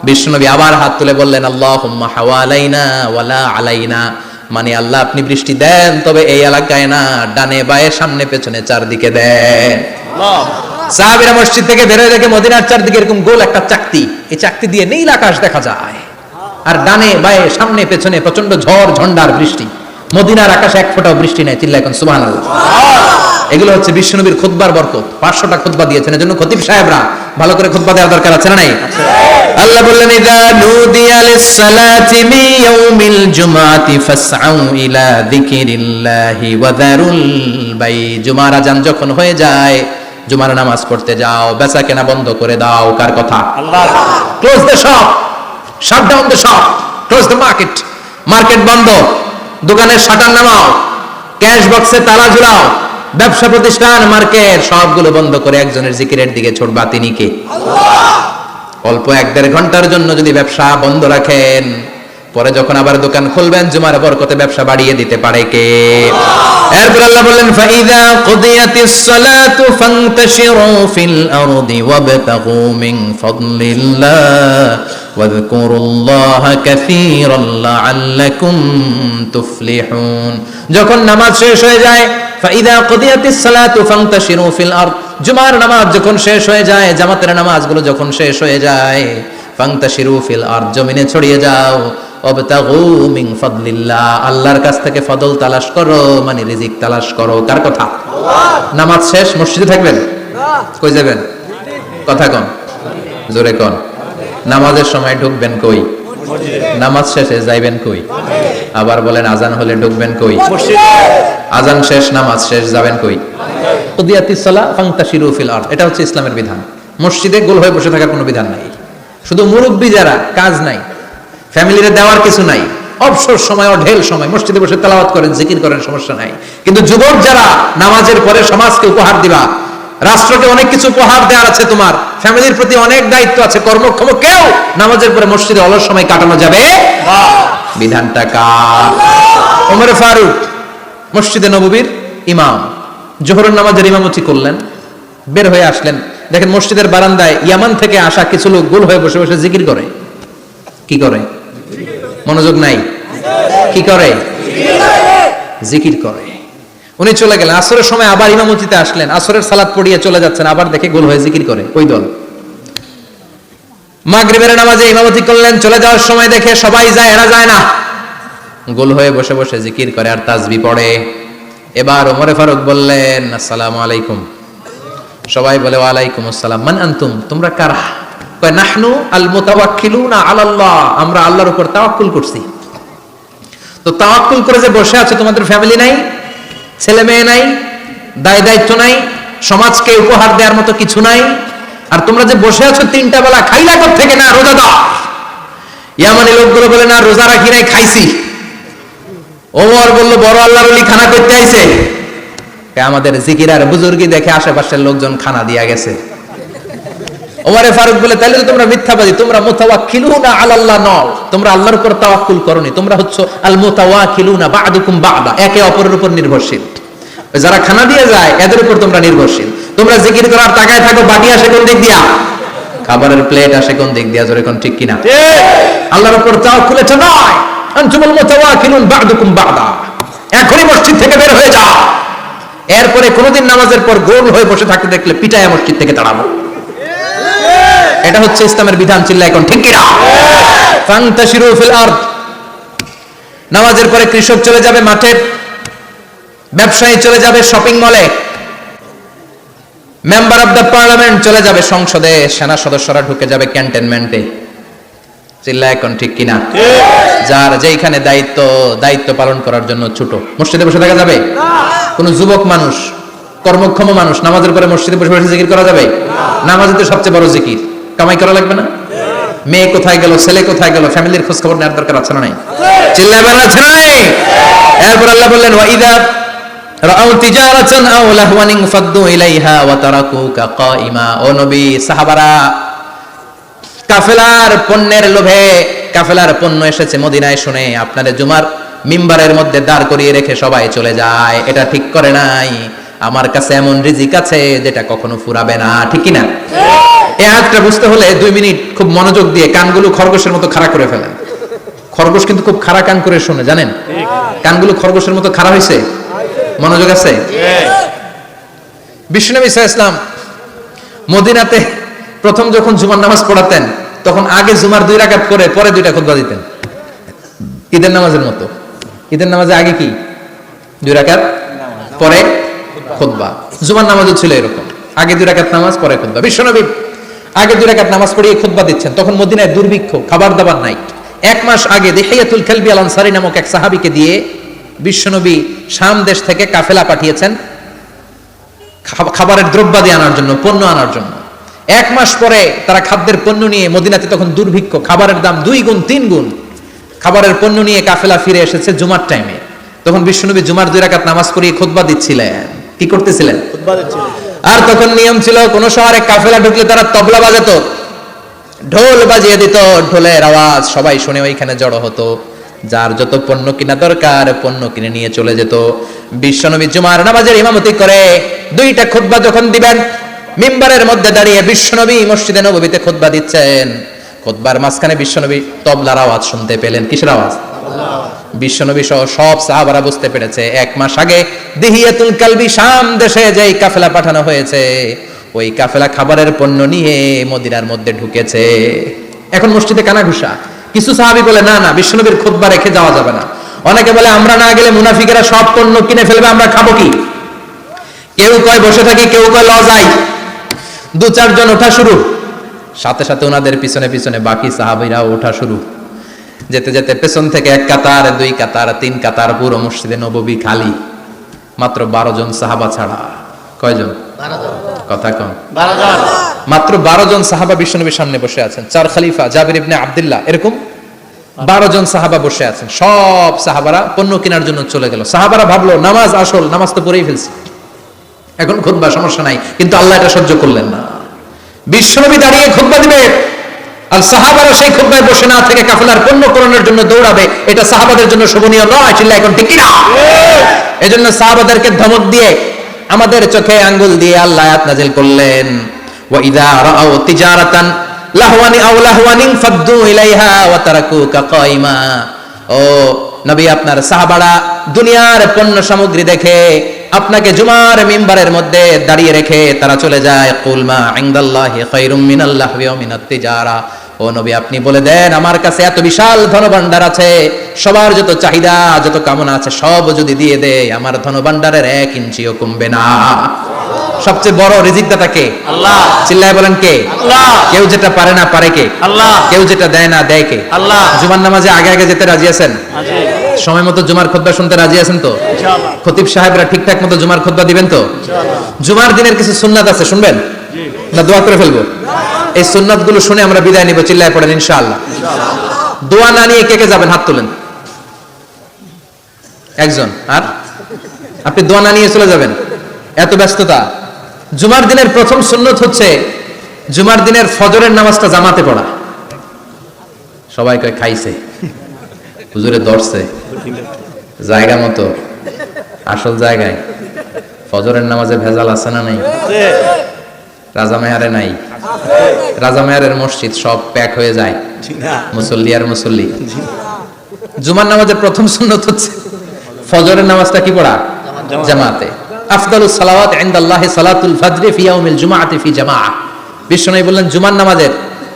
বিশ্বনবী আবার হাত তুলে বললেন, আল্লাহুম্মা হাওয়ালাইনা ওয়ালা আলাইনা, মানে আল্লাহ, আপনি বৃষ্টি দেন, তবে এই এলাকায় না, ডানে বায়ে সামনে পেছনে চারদিকে দেন। সাহাবীরা মসজিদ থেকে বের হয়ে দেখে মদিনার চারদিকে এরকম গোল একটা চাকতি, এই চাকতি দিয়ে নীল আকাশ দেখা যায়, আর ডানে বায়ে সামনে পেছনে প্রচন্ড ঝড় ঝন্ডার বৃষ্টি। মদিনার আকাশে এক ফোঁটাও বৃষ্টি নাই। চিল্লায় এখন সুবহানাল্লাহ। এগুলো হচ্ছে বিশ্বনবীর খুতবার বরকত। 500টা খুতবা দিয়েছেন, এজন্য খতিব সাহেবরা ভালো করে খুতবা দেওয়ার দরকার আছে না নাই? আল্লাহ বললেন, ইযা নুদিয়া লিস-সালাতি মিন ইয়াউমিল জুমআতি ফাসআউ ইলা যিকিরিল্লাহি ওয়া যারুল বাই। জুমার আযান যখন হয়ে যায়, জুমার নামাজ পড়তে যাও, বেচা কেনা বন্ধ করে দাও। কার কথা? আল্লাহর। Close the shop, shut down the shop, close the market. Market বন্ধ, দোকানের শাটার নামাও, ক্যাশ বক্সে তালা ঝুলাও, ব্যবসা প্রতিষ্ঠান, মার্কেট সবগুলো বন্ধ করে একজনের জিকিরের দিকে ছুটবা। তিনি কে? আল্লাহ। অল্প 1-1.5 ঘন্টার জন্য যদি ব্যবসা বন্ধ রাখেন, পরে যখন আবার দোকান খুলবেন, জুমার বরকতে ব্যবসা বাড়িয়ে দিতে পারে কে? এরপর আল্লাহ বললেন, ফাইযা কুদিয়াতিস সালাতু ফান্তাশিরু ফিল আরদি ওয়াবতাগু মিন ফাদলিল্লাহ ওয়াযকুরুল্লাহা কাসীরান লাআল্লাকুম তুফলিহুন। যখন নামাজ শেষ হয়ে যায়, ফাইযা কুদিয়াতিস সালাতু ফান্তাশিরু ফিল আরদ, জুমার নামাজ যখন শেষ হয়ে যায়, জামাতের নামাজগুলো যখন শেষ হয়ে যায়, ফান্তাশিরু ফিল আরদ, জমিনে ছড়িয়ে যাও, ওয়াবতাগু মিন ফাদলিল্লাহ, আল্লাহর কাছ থেকে ফজল তালাশ করো, মানে রিজিক তালাশ করো। কার কথা? আল্লাহ। নামাজ শেষ মসজিদে থাকবেন? না। কই যাবেন? কথা কোন, জোরে কোন। নামাজের সময় ঢুকবেন কই? মসজিদে। নামাজ শেষে যাইবেন কই? আবার বলেন, আজান হলে ঢুকবেন কই? মসজিদে। আজান শেষ, নামাজ শেষ, যাবেন কই? কুদিয়াতিস সালাহ ফান্তাশিরু ফিল আরদ। এটা হচ্ছে ইসলামের বিধান। মসজিদে গোল হয়ে বসে থাকার কোনো বিধান নাই। শুধু মুরব্বী যারা, কাজ নাই, ফ্যামিলিরে দেওয়ার কিছু নাই, অবসর সময়, অঢেল সময় মসজিদে বসে তেলাওয়াত করেন, জিকির করেন, সমস্যা নাই। কিন্তু যুবক যারা, নামাজের পরে সমাজকে উপহার দিবা, রাষ্ট্রকে অনেক কিছু উপহার দেওয়ার আছে, তোমার ফ্যামিলির প্রতি অনেক দায়িত্ব আছে, কর্মক্ষম কেউ নামাজের পরে মসজিদে অলস সময় কাটানো যাবে না। বিধানটা কার? ওমর ফারুক মসজিদে নববীর ইমাম, জোহরের নামাজের ইমামতি করলেন, বের হয়ে আসলেন, দেখেন মসজিদের বারান্দায় ইয়ামান থেকে আসা কিছু লোক গোল হয়ে বসে বসে জিকির করে। কি করে? মনোযোগ নাই, কি করে? জিকির করে। উনি চলে গেলেন, আসরের সময় আবার ইমামতিতে আসলেন, আসরের সালাত পড়িয়ে চলে যাচ্ছেন, আবার দেখে গোল হয়ে জিকির করে ওই দল। মাগরিবের নামাজে ইমামতি করলেন, চলে যাওয়ার সময় দেখে সবাই যায়, এরা যায় না, গোল হয়ে বসে বসে জিকির করে আর তাসবিহ পড়ে। এবার ওমরে ফারুক বললেন, আসসালামু আলাইকুম। সবাই বলে ওয়ালাইকুম আসসালাম। মান আনতুম, তোমরা কারা? কয় নাহনু আল মুতাওয়াক্কিলুনা আলাল্লাহ, আমরা আল্লাহর উপর তাওয়াক্কুল করছি। তো তাওয়াক্কুল করে যে বসে আছো, তোমাদের ফ্যামিলি নাই, ছেলে মেয়ে নাই, দায় দায়িত্ব নাই, সমাজকে উপহার দেওয়ার মতো কিছু নাই, আর তোমরা যে বসে আছো তিনটা বেলা খাইলা থেকে না রোজা দাও। ইয়ামানি লোকগুলো বলে না রোজা রাখি নাই, খাইছি। ওমর বলল বড় আল্লাহর ওলি খানা করতে আইছে। আমাদের জিকির আর বুজুর্গি দেখে আশেপাশের লোকজন খানা দিয়া গেছে। ওমরে ফারুক বলে তাহলে তো তোমরা মিথ্যাবাদী, তোমরা মুতাওয়াক্কিলুনা আলাল্লাহ নও, তোমরা আল্লাহর উপর তাওয়াক্কুল করনি, তোমরা হচ্ছে আল মুতাওয়াক্কিলুনা বা'দুকুম বা'দা, একে অপরের উপর নির্ভরশীল। যারা খানা দিয়ে যায় এদের উপর তোমরা নির্ভরশীল। তোমরা জিকির করার তাকায় থাকো, বাটি আসে কোন দিক দিয়া? খাবারের প্লেট আসে কোন দিক দিয়া? জোরে কোন, ঠিক কিনা? আল্লাহর উপর তাওয়াক্কুল এটা নয়। আনতুমুল মুতাওয়াক্কিলুন বা'দুকুম বা'দা, এখনই মসজিদ থেকে বের হয়ে যাও। এরপরে কোনদিন নামাজের পর গোল হয়ে বসে থাকতে দেখলে পিটায় মসজিদ থেকে তাড়াবো। এটা হচ্ছে ইসলামের বিধান। চিল্লা এখন, ঠিক কিনা? ফান্তাশিরু ফিল আরদ। নামাজের পরে কৃষক চলে যাবে মাঠে, ব্যবসায়ী চলে যাবে শপিং মলে, মেম্বার অফ দ্য পার্লামেন্ট চলে যাবে সংসদে, সেনা সদস্যরা ঢুকে যাবে ক্যান্টনমেন্টে। চিল্লা এখন, ঠিক কিনা? যার যেখানে দায়িত্ব পালন করার জন্য ছোট, মসজিদে বসে থাকা যাবে? কোন যুবক মানুষ, কর্মক্ষম মানুষ নামাজের পরে মসজিদে বসে বসে জিকির করা যাবে? নামাজই তো সবচেয়ে বড় জিকির, কামাই করা লাগবে না? মেয়ে কোথায় গেল, ছেলে কোথায় গেল, ফ্যামিলির খোঁজ খবর নেওয়ার দরকার আছে না নাই? চিল্লাবেন, আছে না নাই? এরপর আল্লাহ বললেন ওয়াইদা রাআউ তিজারাতান আও লাহওয়ান ফাদ্দু ইলাইহা ওয়া তারাকুকা কাইমা। ও নবী, সাহাবারা কাফেলার পণ্যের লোভে, কাফেলার পণ্য এসেছে মদিনায় শুনে আপনাদের জুমার মিম্বারের মধ্যে দাঁড় করিয়ে রেখে সবাই চলে যায়। এটা ঠিক করে নাই। আমার কাছে এমন রিজিক আছে যেটা কখনো ফুরাবে না, ঠিক কিনা? এই আয়াতটা বুঝতে হলে 2 মিনিট খুব মনোযোগ দিয়ে কানগুলো খরগোশের মতো খাড়া করে ফেলেন। খরগোশ কিন্তু খুব খাড়া কান করে শুনে, জানেন? কানগুলো খরগোশের মতো খাড়া হয়েছে। মনোযোগ আছে? বিশ্বনবী সাল্লাল্লাহু আলাইহি ওয়াসাল্লাম মদিনাতে প্রথম যখন জুমার নামাজ পড়াতেন, তখন আগে জুমার 2 রাকাত করে পরে 2টা খুতবা দিতেন, ঈদের নামাজের মতো। ঈদের নামাজে আগে কি 2 রাকাত, পরে খুতবা। জুমার নামাজও ছিল এরকম, আগে 2 রাকাত নামাজ, পরে খুতবা। বিশ্বনবী আগে 2 রাকাত নামাজ পড়িয়ে খুতবা দিচ্ছেন, তখন মদিনায় দুর্ভিক্ষ, খাবার দাবার নাই। 1 মাস আগে দিহিয়াতুল কালবি আল আনসারী নামক এক সাহাবীকে দিয়ে বিশ্বনবী শাম দেশ থেকে কাফেলা পাঠিয়েছেন খাবারের দ্রব্যাদি আনার জন্য, পণ্য আনার জন্য। 1 মাস পরে তারা খাদ্যের পণ্য নিয়ে, মদিনাতে তখন দুর্ভিক্ষ, খাবারের দাম 2 গুণ 3 গুণ, খাবারের পণ্য নিয়ে কাফেলা ফিরে এসেছে জুমার টাইমে। তখন বিশ্বনবী জুমার 2 রাকাত নামাজ পড়িয়ে খুতবা দিচ্ছিলেন। কি করতেছিলেন? খুতবা দিচ্ছিলেন। আর তখন নিয়ম ছিল, কোন শহরে কাফেলা ঢুকলে তারা তবলা বাজাতো, ঢোল বাজিয়ে দিত, ঢোলের আওয়াজ সবাই শুনে ওইখানে জড়ো হতো। যার যত পণ্য কিনা দরকার পণ্য কিনে নিয়ে চলে যেত। বিশ্বনবী জুমার নামাজের ইমামতি করে 2টা খুতবা যখন দিবেন, মিম্বারের মধ্যে দাঁড়িয়ে বিশ্বনবী মসজিদে নববীতে খুতবা দিচ্ছেন। খুতবার মাঝখানে বিশ্বনবী তবলার আওয়াজ শুনতে পেলেন। কিসের আওয়াজ? বিশ্বনবী সহ সব সাহাবারা বুঝতে পেরেছে 1 মাস আগে দিহিয়াতুল কালবি শাম দেশে যেই কাফেলা পাঠানো হয়েছে, ওই কাফেলা খাবারের পণ্য নিয়ে মদিনার মধ্যে ঢুকেছে। এখন মসজিদে কানাঘুষা। কিছু সাহাবী বলে না না, বিশ্বনবীর খুতবা রেখে যাওয়া যাবে না। অনেকে বলে আমরা না গেলে মুনাফিকেরা সব পণ্য কিনে ফেলবে, আমরা খাবো কি? কেউ কয় বসে থাকি, কেউ কয় ল যাই। 2-4 জন ওঠা শুরু, সাথে সাথে ওনাদের পিছনে পিছনে বাকি সাহাবীরাও ওঠা শুরু। যেতে যেতে পেছন থেকে 1 কাতার, 2 কাতার, 3 কাতার, পুরো মসজিদে নববী খালি, মাত্র 12 জন সাহাবা ছাড়া। কয়জন? 12 জন। কথা কম। 12 জন। মাত্র 12 জন সাহাবা বিশ্বনবীর সামনে বসে আছেন। 4 খলিফা, জাবির ইবনে আব্দুল্লাহ, এরকম 12 জন সাহাবা বসে আছেন। সব সাহাবারা পণ্য কেনার জন্য চলে গেল। সাহাবারা ভাবলো নামাজ আসল, নামাজ তো পড়েই ফেলছি, এখন খুতবা সমস্যা নাই। কিন্তু আল্লাহ এটা সহ্য করলেন না। বিশ্বনবী দাঁড়িয়ে খুতবা দিবে, আর সাহাবারা সেই খুতবায় বসে না থেকে কাফেলার পণ্য করণের জন্য দৌড়াবে। এটা সাহাবাদের জন্য শোভনীয় নয়। চিল্লা এখন, ঠিক কিনা? এজন্য সাহাবাদেরকে ধমক দিয়ে, আমাদের চোখে আঙ্গুল দিয়ে আল্লাহ আয়াত নাযিল করলেন, ওয়া ইযা রাআউ তিজারাতান লাহওয়ানি আও লাহওয়ানিন ফাদ্দু ইলাইহা ওয়া তারাকুকা কাইমা। ও নবী, আপনার সাহাবারা দুনিয়ার পণ্য সামগ্রী দেখে আপনাকে জুমার মিম্বারের মধ্যে দাঁড়িয়ে রেখে তারা চলে যায়। কুল মা ইনদাল্লাহি খায়রুম মিনাল লাহওয়ি ওয়া মিনাত তিজারা। ও নবী, আপনি বলে দেন আমার কাছে এত বিশাল ধনভাণ্ডার আছে, সবার যত চাহিদা যত কামনা আছে সব যদি দিয়ে দেয় আমার ধনভাণ্ডারের 1 ইঞ্চিও কমবে না। সবচেয়ে বড় রিজিকদাতা কে? আল্লাহ। চিল্লায় বলেন কে? আল্লাহ। কেউ যেটা পারে না পারে কে? আল্লাহ। কেউ যেটা দেয় না দেয় কে? আল্লাহ। জুমার নামাজে আগে আগে যেতে রাজি আছেন? সময় মতো জুমার খুতবা শুনতে রাজি আছেন তো? ইনশাআল্লাহ। খতিব সাহেবরা ঠিকঠাক মতো জুমার খুতবা দিবেন তো? ইনশাআল্লাহ। জুমার দিনের কিছু সুন্নাত আছে, শুনবেন না দোয়া করে ফেলবো? এই সুন্নাত গুলো শুনে আমরা বিদায় নিব। চিল্লায় পড়েন ইনশাআল্লাহ। দোয়া না নিয়ে কে কে যাবেন? হাত তোলেন। একজন। আর আপনি দোয়া না নিয়ে চলে যাবেন? এত ব্যস্ততা। জুমার দিনের প্রথম সুন্নত হচ্ছে জুমার দিনের ফজরের নামাজটা জামাতে পড়া। সবাই কয় খাইছে, হুজুরে ধরছে জায়গা মতো, আসল জায়গায়। ফজরের নামাজে ভেজাল আছে না নাই? রাজা মেয়ারে নাই? রাজা মেয়ারের মসজিদ সব প্যাক হয়ে যায়, মুসল্লি আর মুসল্লি। জুমার নামাজের প্রথম সুন্নত হচ্ছে ফজরের নামাজটা কি পড়া? জামাতে। আফদালুস সালাওয়াত ইনদাল্লাহি সালাতুল ফাজরি ফি ইয়াউমিল জুমআতি ফি জামাআহ। বিশ্বনবী বললেন জুমার নামাজের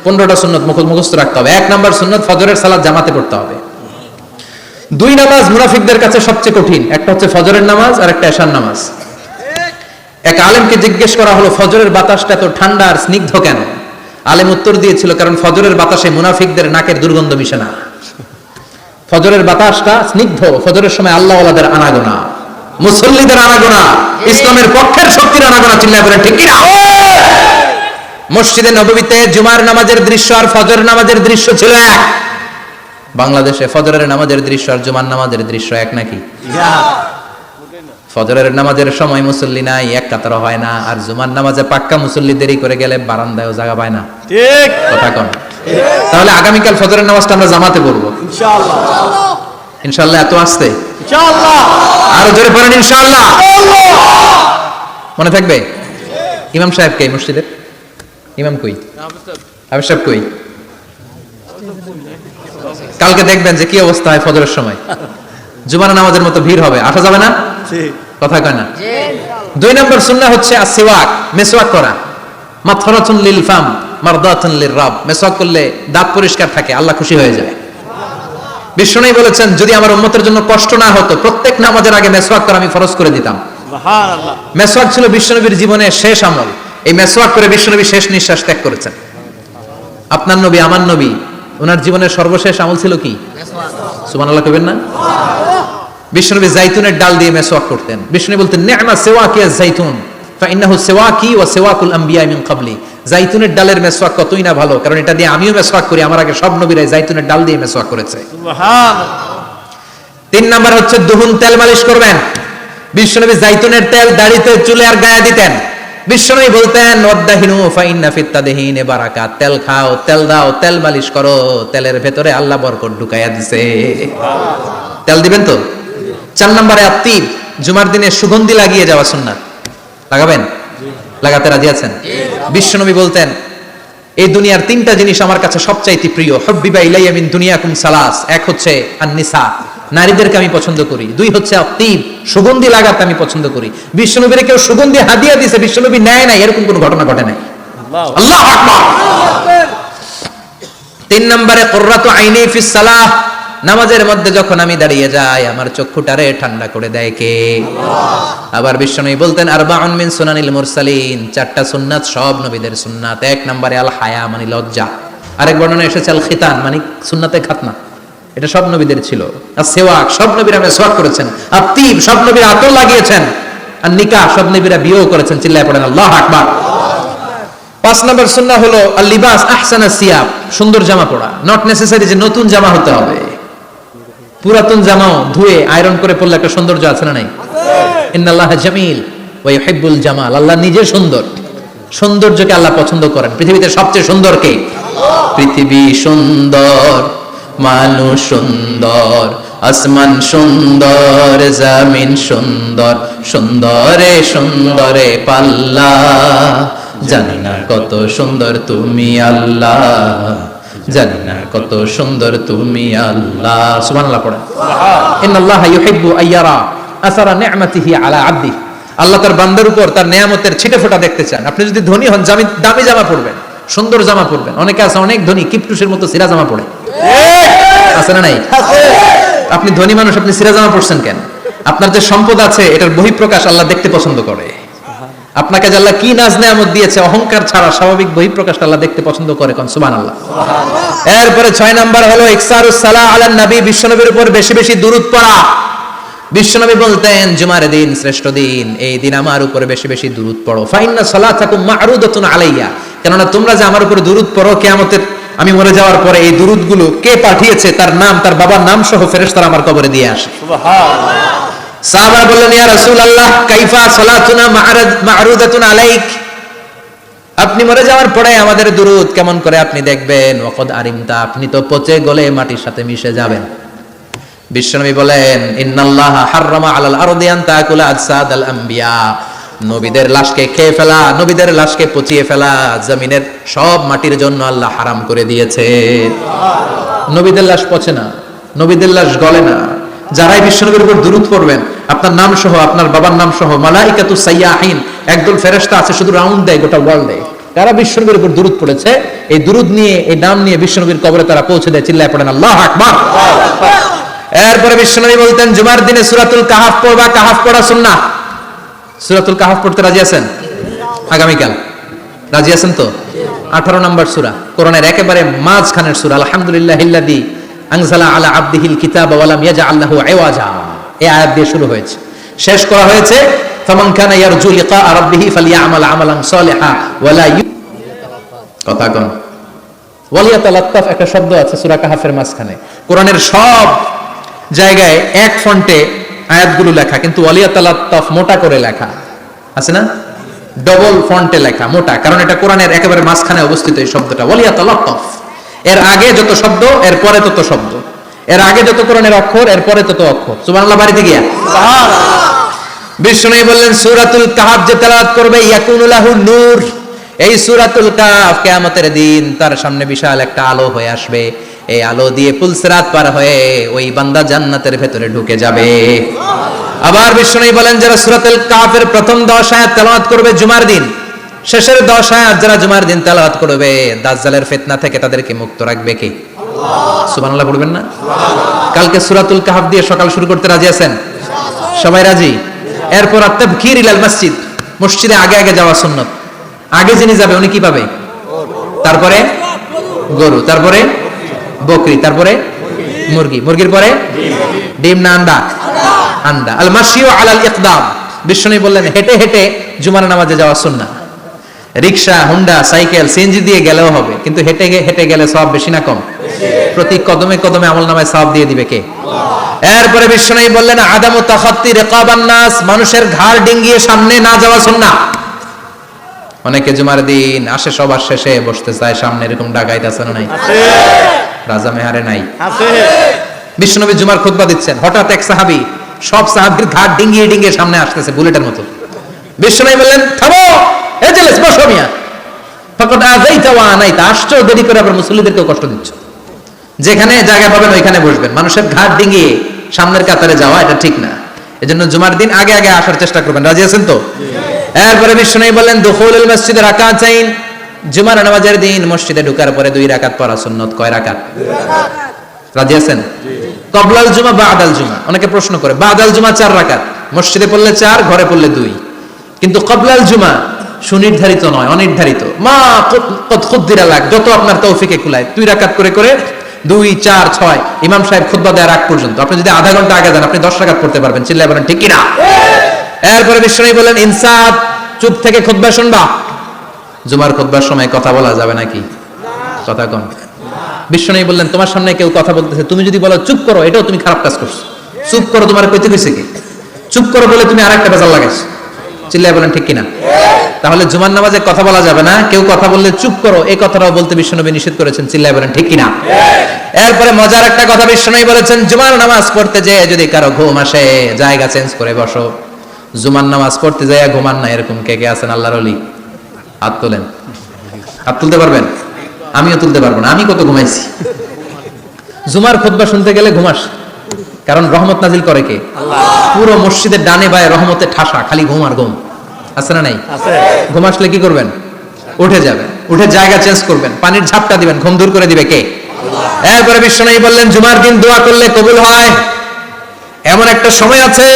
15টা সুন্নত মুখস্থ রাখতে হবে। 1 নাম্বার সুন্নত ফজরের সালাত জামাতে পড়তে হবে। 2 নামাজ মুনাফিকদের কাছে সবচেয়ে কঠিন, একটা হচ্ছে ফজরের নামাজ আর একটা এশার নামাজ। এক আলেমকে জিজ্ঞেস করা হলো ফজরের বাতাসটা এত ঠান্ডা আর স্নিগ্ধ কেন? আলেম উত্তর দিয়েছিল কারণ ফজরের বাতাসে মুনাফিকদের নাকের দুর্গন্ধ মিশে না। ফজরের বাতাসটা স্নিগ্ধ, ফজরের সময় আল্লাহওয়ালাদের আনাগোনা, মুসল্লিদের আনাগোনা, ইসলামের পক্ষের শক্তির আনাগোনা। চিল্লায় বলেন ঠিক কি না? মসজিদে নববীতে জুমার নামাজের দৃশ্য আর ফজর নামাজের দৃশ্য ছিল এক। বাংলাদেশে ফজরের নামাজের দৃশ্য আর জুমার নামাজের দৃশ্য এক নাকি? ফজরের নামাজের সময় মুসল্লি নাই, এক কাতার হয় না, আর জুমার নামাজে পাক্কা মুসল্লি দেরি করে গেলে বারান্দায়ও জায়গা পায় না। ঠিক কথা কোন? তাহলে আগামীকাল ফজরের নামাজটা আমরা জামাতে পড়বো ইনশাআল্লাহ। ইনশাআল্লাহ। এত আসতে ইনশাআল্লাহ। আর জোরে পড়েন ইনশাআল্লাহ। মনে থাকবে? ইমাম সাহেব কে মসজিদের? ইমাম কই? হাফেজ সাহেব কই? কালকে দেখবেন যে কি অবস্থা হয় ফজরের সময়। জুমার নামাজের মতো ভিড় হবে, আসা যাবে না? কথা কয় না? 2 নম্বর সুন্নাহ হচ্ছে আসওয়াক, মেসওয়াক করা। মাথরাতুন লিল ফাম মারদাতুন লির রাব। মেসওয়াক করলে দাঁত পরিষ্কার থাকে, আল্লাহ খুশি হয়ে যায়। বিশ্বনবী বলেছেন যদি আমার উম্মতের জন্য কষ্ট না হতো প্রত্যেক নামাজের আগে মেসওয়াক করা আমি ফরজ করে দিতাম। সুবহানাল্লাহ। মেসওয়াক ছিল বিশ্বনবীর জীবনের শেষ আমল। এই মেসওয়াক করে বিশ্বনবী শেষ নিঃশ্বাস ত্যাগ করেছেন। আপনার নবী আমার নবী ওনার জীবনের সর্বশেষ আমল ছিল কি? মেসওয়াক। সুবহানাল্লাহ কইবেন না? বিশ্বনবী জাইতুনের ডাল দিয়ে মেসওয়াক করতেন। বিশ্বনবী বলতেন নি'মা সিওয়াকিয়া জাইতুন ফাইন্নাহু সিওয়াকি ওয়া সিওয়াকুল আমবিয়া মিন ক্বাবলি। জাইতুনের ডালের মেসওয়াক কতই না ভালো, কারণ এটা দিয়ে আমিও মেসওয়াক করি, আমার আগে সব নবীরাই জাইতুনের ডাল দিয়ে মেসওয়াক করেছে। সুবহানাল্লাহ। 3 নাম্বার হচ্ছে দুহুন, তেল মালিশ করবেন। বিশ্বনবী জাইতুনের তেল দাড়িতে চুলে আর গায়ে দিতেন। বিশ্বনবী বলতেন ওয়াদাহিনু ফাইন্না ফিত তাদহিনে বারাকাত। তেল খাও, তেল দাও, তেল মালিশ করো, তেলের ভেতরে আল্লাহ বরকত ঢুকাইয়া দিছে। তেল দিবেন তো? 4 নম্বরে আত্তিব, জুমার দিনে সুগন্ধি লাগিয়ে যাওয়া সুন্নাত। লাগাবেন? লাগাতে রাজি আছেন? বিশ্বনবী বলতেন এই দুনিয়ার 3টা জিনিস আমার কাছে সবচাইতে প্রিয়। হুব্বিবা ইলাইয়া মিন দুনিয়াকুম সালাস। 1 হচ্ছে আন-নিসা, নারীদেরকে আমি পছন্দ করি। 2 হচ্ছে আত্তিব, সুগন্ধি লাগাতে আমি পছন্দ করি। বিশ্বনবীর কেউ সুগন্ধি হাদিয়া দিয়েছে, বিশ্বনবী নেয় নাই, এরকম কোনো ঘটনা ঘটে নাই। আল্লাহু আকবার। 3 নম্বরে কুররাতু আইনি ফিস সালাহ। নামাজের মধ্যে যখন আমি দাঁড়িয়ে যাই আমার চক্ষুটারে ঠান্ডা করে দেয় কে? আল্লাহ। আবার বিশ্বনবী বলতেন আরবাউন মিন সুনানিল মুরসালিন। 4টা সুন্নাত সব নবীদের সুন্নাত। 1 নম্বরে আল হায়া মানে লজ্জা। আরেক বর্ণনা এসেছে আল খিতান মানে সুন্নাতে খাতনা, এটা সব নবীদের ছিল। আর সেওয়াক সব নবীরা মেসওয়াক করেছেন। আর তিব সব নবীরা আতর লাগিয়েছেন। আর নিকাহ সব নবীরা বিয়েও করেছেন। চিল্লায় পড়েন আল্লাহু আকবার। 5 নম্বর সুন্নাহ হলো আল লিবাস আহসানা সিয়াব, সুন্দর জামা পরা। নট নেসেসারি যে নতুন জামা হতে হবে, পুরাতন জামাও ধুয়ে আয়রন করে পরলে একটা সৌন্দর্য আছে না নাই? ইন্নাল্লাহা জামিল ওয়া ইউহিব্বুল জামাল। আল্লাহ নিজে সুন্দর, সৌন্দর্যকে আল্লাহ পছন্দ করেন। পৃথিবীতে সবচেয়ে সুন্দর কে? পৃথিবী সুন্দর, মানুষ সুন্দর, আসমান সুন্দর, জমিন সুন্দর, সুন্দরে সুন্দরে পাল্লা জানি না কত সুন্দর তুমি আল্লাহ, জানি না কত সুন্দর তুমি আল্লাহ। সুবহানাল্লাহ পড়ে। ইন্নাল্লাহা ইউহিব্বু আইয়ারা আসারা নি'মাতিহি আলা আবদিহি। আল্লাহ তার বান্দার উপর তার নিয়ামতের ছিটেফোঁটা দেখতে চান। আপনি যদি ধনী হন, দামি জামা পরবেন, সুন্দর জামা পরবেন। অনেকে আছে অনেক ধনী, কিপটুসের মতো সিরা জামা পরে, আছে না নাই? আপনি ধনী মানুষ, আপনি সিরা জামা পরছেন কেন? আপনার যে সম্পদ আছে এটার বহিঃপ্রকাশ আল্লাহ দেখতে পছন্দ করে। আপনাকে যে আল্লাহ কি নাজ নেয়ামত দিয়েছে, অহংকার ছাড়া স্বাভাবিক বহিঃপ্রকাশটা আল্লাহ দেখতে পছন্দ করে। কোন সুবহানাল্লাহ। এরপরে 6 নাম্বার হলো ইকসারুস সালাহ আলান নবী, বিশ্বনবীর উপর বেশি বেশি দুরূদ পড়া। বিশ্বনবী বলতেন জুমার দিন শ্রেষ্ঠ দিন, এই দিন আমার উপরে বেশি বেশি দুরূদ পড়ো। ফাইন্না সালাতাকুম মা'রুদাতুন আলাইয়া, কেননা তোমরা যে আমার উপরে দুরূদ পড়ো, কিয়ামতের আমি মরে যাওয়ার পরে এই দুরূদগুলো কে পাঠিয়েছে তার নাম, তার বাবার নাম সহ ফেরেশতারা আমার কবরে দিয়ে আসে। সুবহানাল্লাহ। সাহাবারা বললেন ইয়া রাসূলুল্লাহ কাইফা সালাতুনা মা'রুদাতুন আলাইক, আপনি মরে যাওয়ার পরে আমাদের দুরূদ কেমন করে আপনি দেখবেন? ওয়াকাদ আরিমতা, আপনি তো পচে গলে মাটির সাথে মিশে যাবেন। বিশ্বনবী বলেন ইন্নাল্লাহা হাররামা আলাল আরদি আন তাকুলা আজসাদাল আম্বিয়া, নবীদের লাশকে খেয়ে ফেলা, নবীদের লাশকে পচিয়ে ফেলা জমিনের সব মাটির জন্য আল্লাহ হারাম করে দিয়েছে। নবীদের লাশ পচে না, নবীদের লাশ গলে না। যারাই বিশ্বনবীর উপর দুরূদ পড়বেন, আপনার নাম সহ, আপনার বাবার নাম সহ, মালাইকাতুস সাইয়াহিন, একদল ফেরেশতা আছে শুধু রাউন্ড দেয় গোটা ওয়ার্ল্ডে। তারা বিশ্বনবীর উপর দুরূদ পড়েছে, এই দুরূদ নিয়ে, এই নাম নিয়ে বিশ্বনবীর কবরে তারা পৌঁছে দেয়। চিল্লায় পড়েন আল্লাহু আকবার। এরপরে বিশ্বনবী বলতেন জুমার দিনে সূরাতুল কাহাফ পড়বা, কাহাফ পড়া সুন্নাহ। সূরাতুল কাহাফ পড়তে রাজি আছেন? আগামীকাল রাজি আছেন তো? 18 নম্বর সূরা, কোরআনের একেবারে মাঝখানের সূরা। আলহামদুলিল্লাহিল্লাযী আনজালা আলা আবদিহিল কিতাবা ওয়া লাম ইয়াজআল লাহু ইওয়াজা, এই আয়াত দিয়ে শুরু হয়েছে, শেষ করা হয়েছে ফামান কানা ইয়ারজু লিকা রাব্বিহি ফালইয়ামাল আমালান সালিহা ওয়া লা কথা কোন ওয়ালিয়াতালাত্তাফ, একটা শব্দ আছে সূরা কাহাফের মাঝখানে। কোরআনের সব জায়গায় এক ফন্টে আয়াতগুলো লেখা, কিন্তু ওয়ালিয়াতালাত্তাফ মোটা করে লেখা আছে না, ডবল ফন্টে লেখা, মোটা, কারণ এটা কোরআনের একেবারে মাঝখানে অবস্থিত এই শব্দটা ওয়ালিয়াতালাত্তাফ। এর আগে যত শব্দ এর পরে তত শব্দ, এর আগে যত কোরআনের অক্ষর এর পরে তত অক্ষর। সুবহানাল্লাহ বাড়িতে গিয়া বিশ্বনবী বললেন সূরাতুল কাহাফ যে তেলাওয়াত করবে ইয়াকুনু লাহু নূর, এই সূরাতুল কাহাফ কিয়ামতের দিন তার সামনে বিশাল একটা আলো হয়ে আসবে। এই আলো দিয়ে পুলসিরাত পার হয়ে ওই বান্দা জান্নাতের ভেতরে ঢুকে যাবে। আবার বিশ্বনবী বলেন যারা সূরাতুল কাহাফের প্রথম 10 আয়াত তেলাওয়াত করবে জুমার দিন, শেষের 10 আয়াত যারা জুমার দিন তেলাওয়াত করবে, দাজ্জালের ফিতনা থেকে তাদেরকে মুক্ত রাখবে কে? সুবহানাল্লাহ পড়বেন না? কালকে সূরাতুল কাহাফ দিয়ে সকাল শুরু করতে রাজি আছেন? সবাই রাজি? এরপর আত-তাবকির ইলাল মসজিদ, মসজিদে আগে আগে যাওয়া সুন্নাত। আগে যিনি যাবে উনি কি পাবে? তারপরে গরু, তারপরে বকরি, তারপরে মুরগি, মুরগির পরে ডিম না আন্ডা? আন্ডা। আল মাশিউ আলাল ইকদাম, বিশ্বনবী বললেন হেঁটে হেঁটে জুমার নামাজে যাওয়া সুন্নাহ। রিকশা, হুন্ডা, সাইকেল, সিএনজি দিয়ে গেলেও হবে, কিন্তু হেঁটে হেঁটে গেলে সওয়াব বেশি না কম? প্রতি কদমে কদমে আমলনামায় সওয়াব দিয়ে দিবে কে? এরপরে বিশ্বনবী বললেন আদামু তাখাত্তি রিকাবান নাস, মানুষের ঘাড় ডিঙ্গিয়ে সামনে না যাওয়া সুন্নাহ। অনেকে জুমার দিন আসে সবার শেষে বসতে চায় সামনে, এরকম ডাকাইত আছে না নাই? রাজা মেহারে নাই? বিশ্বনবী জুমার খুতবা দিচ্ছেন, হঠাৎ এক সাহাবী সব সাহাবীর ঘাড় ডিঙ্গিয়ে ডিঙ্গিয়ে সামনে আসতেছে বুলেটের মতো। বিশ্বনবী বললেন থামো, এজলিস, বসো মিয়া, ফাকাদ আযাইতা ওয়া আনাইতা, আসছো দেরি করে আবার মুসল্লিদেরকেও কষ্ট দিচ্ছ। যেখানে জায়গা পাবেন ওইখানে বসবেন, মানুষের ঘাড় ডিঙ্গিয়ে সামনের কাতারে যাওয়া এটা ঠিক না। এজন্য জুমার দিন আগে আগে আসার চেষ্টা করবেন। রাজি আছেন তো? এরপরে বিশ্বনবী বললেন দুখুলুল মসজিদে রাকাতাইন, জুমার নামাজের দিন মসজিদে ঢোকার পরে 2 রাকাত পড়া সুন্নাত। কয় রাকাত? রাজি আছেন? ক্বাবলাল জুমা বাদাল জুমা, অনেকে প্রশ্ন করে বাদাল জুমা 4 রাকাত, মসজিদে পড়লে 4, ঘরে পড়লে 2, কিন্তু ক্বাবলাল জুমা সুনির্ধারিত নয়, অনির্ধারিত। মা কদ খুদ্দিরা লাক, যত আপনার তৌফিকে কুলায় 2 রাকাত করে করে 2, 4, 6 ইমাম সাহেব খুতবা দেওয়ার আগ পর্যন্ত আপনি যদি আধা ঘন্টা আগে যান আপনি 10 রাকাত পড়তে পারবেন। চিল্লায় বলেন ঠিক কি না? এরপরে বিশ্বনবী বলেন ইনসাত, চুপ থেকে খুতবা শুনবা। জুমার খুতবার সময় কথা বলা যাবে নাকি? কথা কম। বিশ্বনবী বললেন তোমার সামনে কেউ কথা বলতেছে, তুমি যদি বলো চুপ করো, এটাও তুমি খারাপ কাজ করছো। চুপ করো তোমার কইতে কইছে কি? চুপ করো বলে তুমি আরেকটা বেজাল লাগাইছো। চিল্লায় বলেন ঠিক কিনা? তাহলে জুমার নামাজে কথা বলা যাবে না, কেউ কথা বললে চুপ করো এই কথাটাও বলতে বিশ্বনবী নিষেধ করেছেন। চিল্লায় বলেন ঠিক কিনা? এরপরে মজার একটা কথা বিশ্বনবী বলেছেন জুমার নামাজ পড়তে যে যদি কারো ঘুম আসে জায়গা চেঞ্জ করে বসো। জুমার নামাজ পড়তে যায় ঘুমান না, এরকম কে কে আছেন আল্লাহর ওলি? হাত তোলেন। হাত তুলতে পারবেন? আমিও তুলতে পারবো না, আমি কত ঘুমাইছি। জুমার খুতবা শুনতে গেলে ঘুমাস, কারণ রহমত নাজিল করে কে? পুরো মসজিদের ডানে বায়ে রহমতে ঠাসা, খালি ঘুম আর ঘুম। আছে না নাই? ঘুম আসলে কি করবেন? উঠে যাবেন, উঠে জায়গা চেঞ্জ করবেন, পানির ঝাপটা দিবেন, ঘুম দূর করে দিবে কে? এরপরে বিশ্বনবী বললেন জুমার দিন দোয়া করলে কবুল হয়। এমন একটা সময় আছে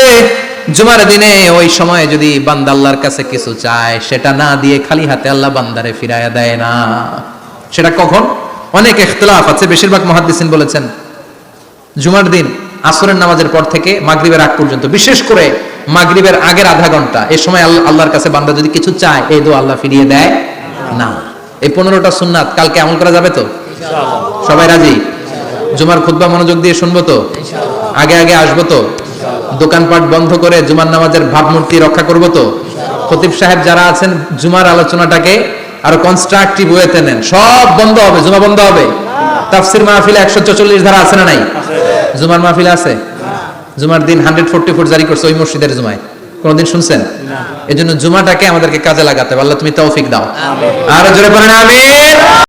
জুমার দিনে, ওই সময়ে যদি বান্দা আল্লাহর কাছে কিছু চায়, সেটা না দিয়ে খালি হাতে আল্লাহ বান্দারে ফিরাইয়া দেয় না। সেটা কখন? অনেক ইখতিলাফ আছে, বেশিরভাগ মুহাদ্দিসিন বলেছেন জুমার দিন আসরের নামাজের পর থেকে মাগরিবের আগ পর্যন্ত, বিশেষ করে মাগরিবের আগের আধা ঘন্টা, এই সময় আল্লাহর কাছে বান্দা যদি কিছু চায়, এই দোয়া আল্লাহ ফিরিয়ে দেয় না। এই 15টা সুন্নাত কালকে আমল করা যাবে তো? সবাই রাজি? জুমার খুতবা মনোযোগ দিয়ে শুনবো তো? আগে আগে আসবো তো? দোকানপাট বন্ধ করে জুমার নামাজের ভাবমূর্তি রক্ষা করবো তো? খতিব সাহেব যারা আছেন, জুমার আলোচনাটাকে আরো কনস্ট্রাকটিভ ওয়েতে নেন। সব বন্ধ হবে, জুমা বন্ধ হবে। তাফসীর মাহফিলে 144 ধারা আছে না নাই? জুমার মাহফিল আছে? জুমার দিন 144 জারি করছে ওই মসজিদের জুমায়, কোনদিন শুনছেন? এজন্য জুমাটাকে আমাদেরকে কাজে লাগাতে হবে। আল্লাহ তুমি তৌফিক দাও। আর জোরে পড়েন আমিন।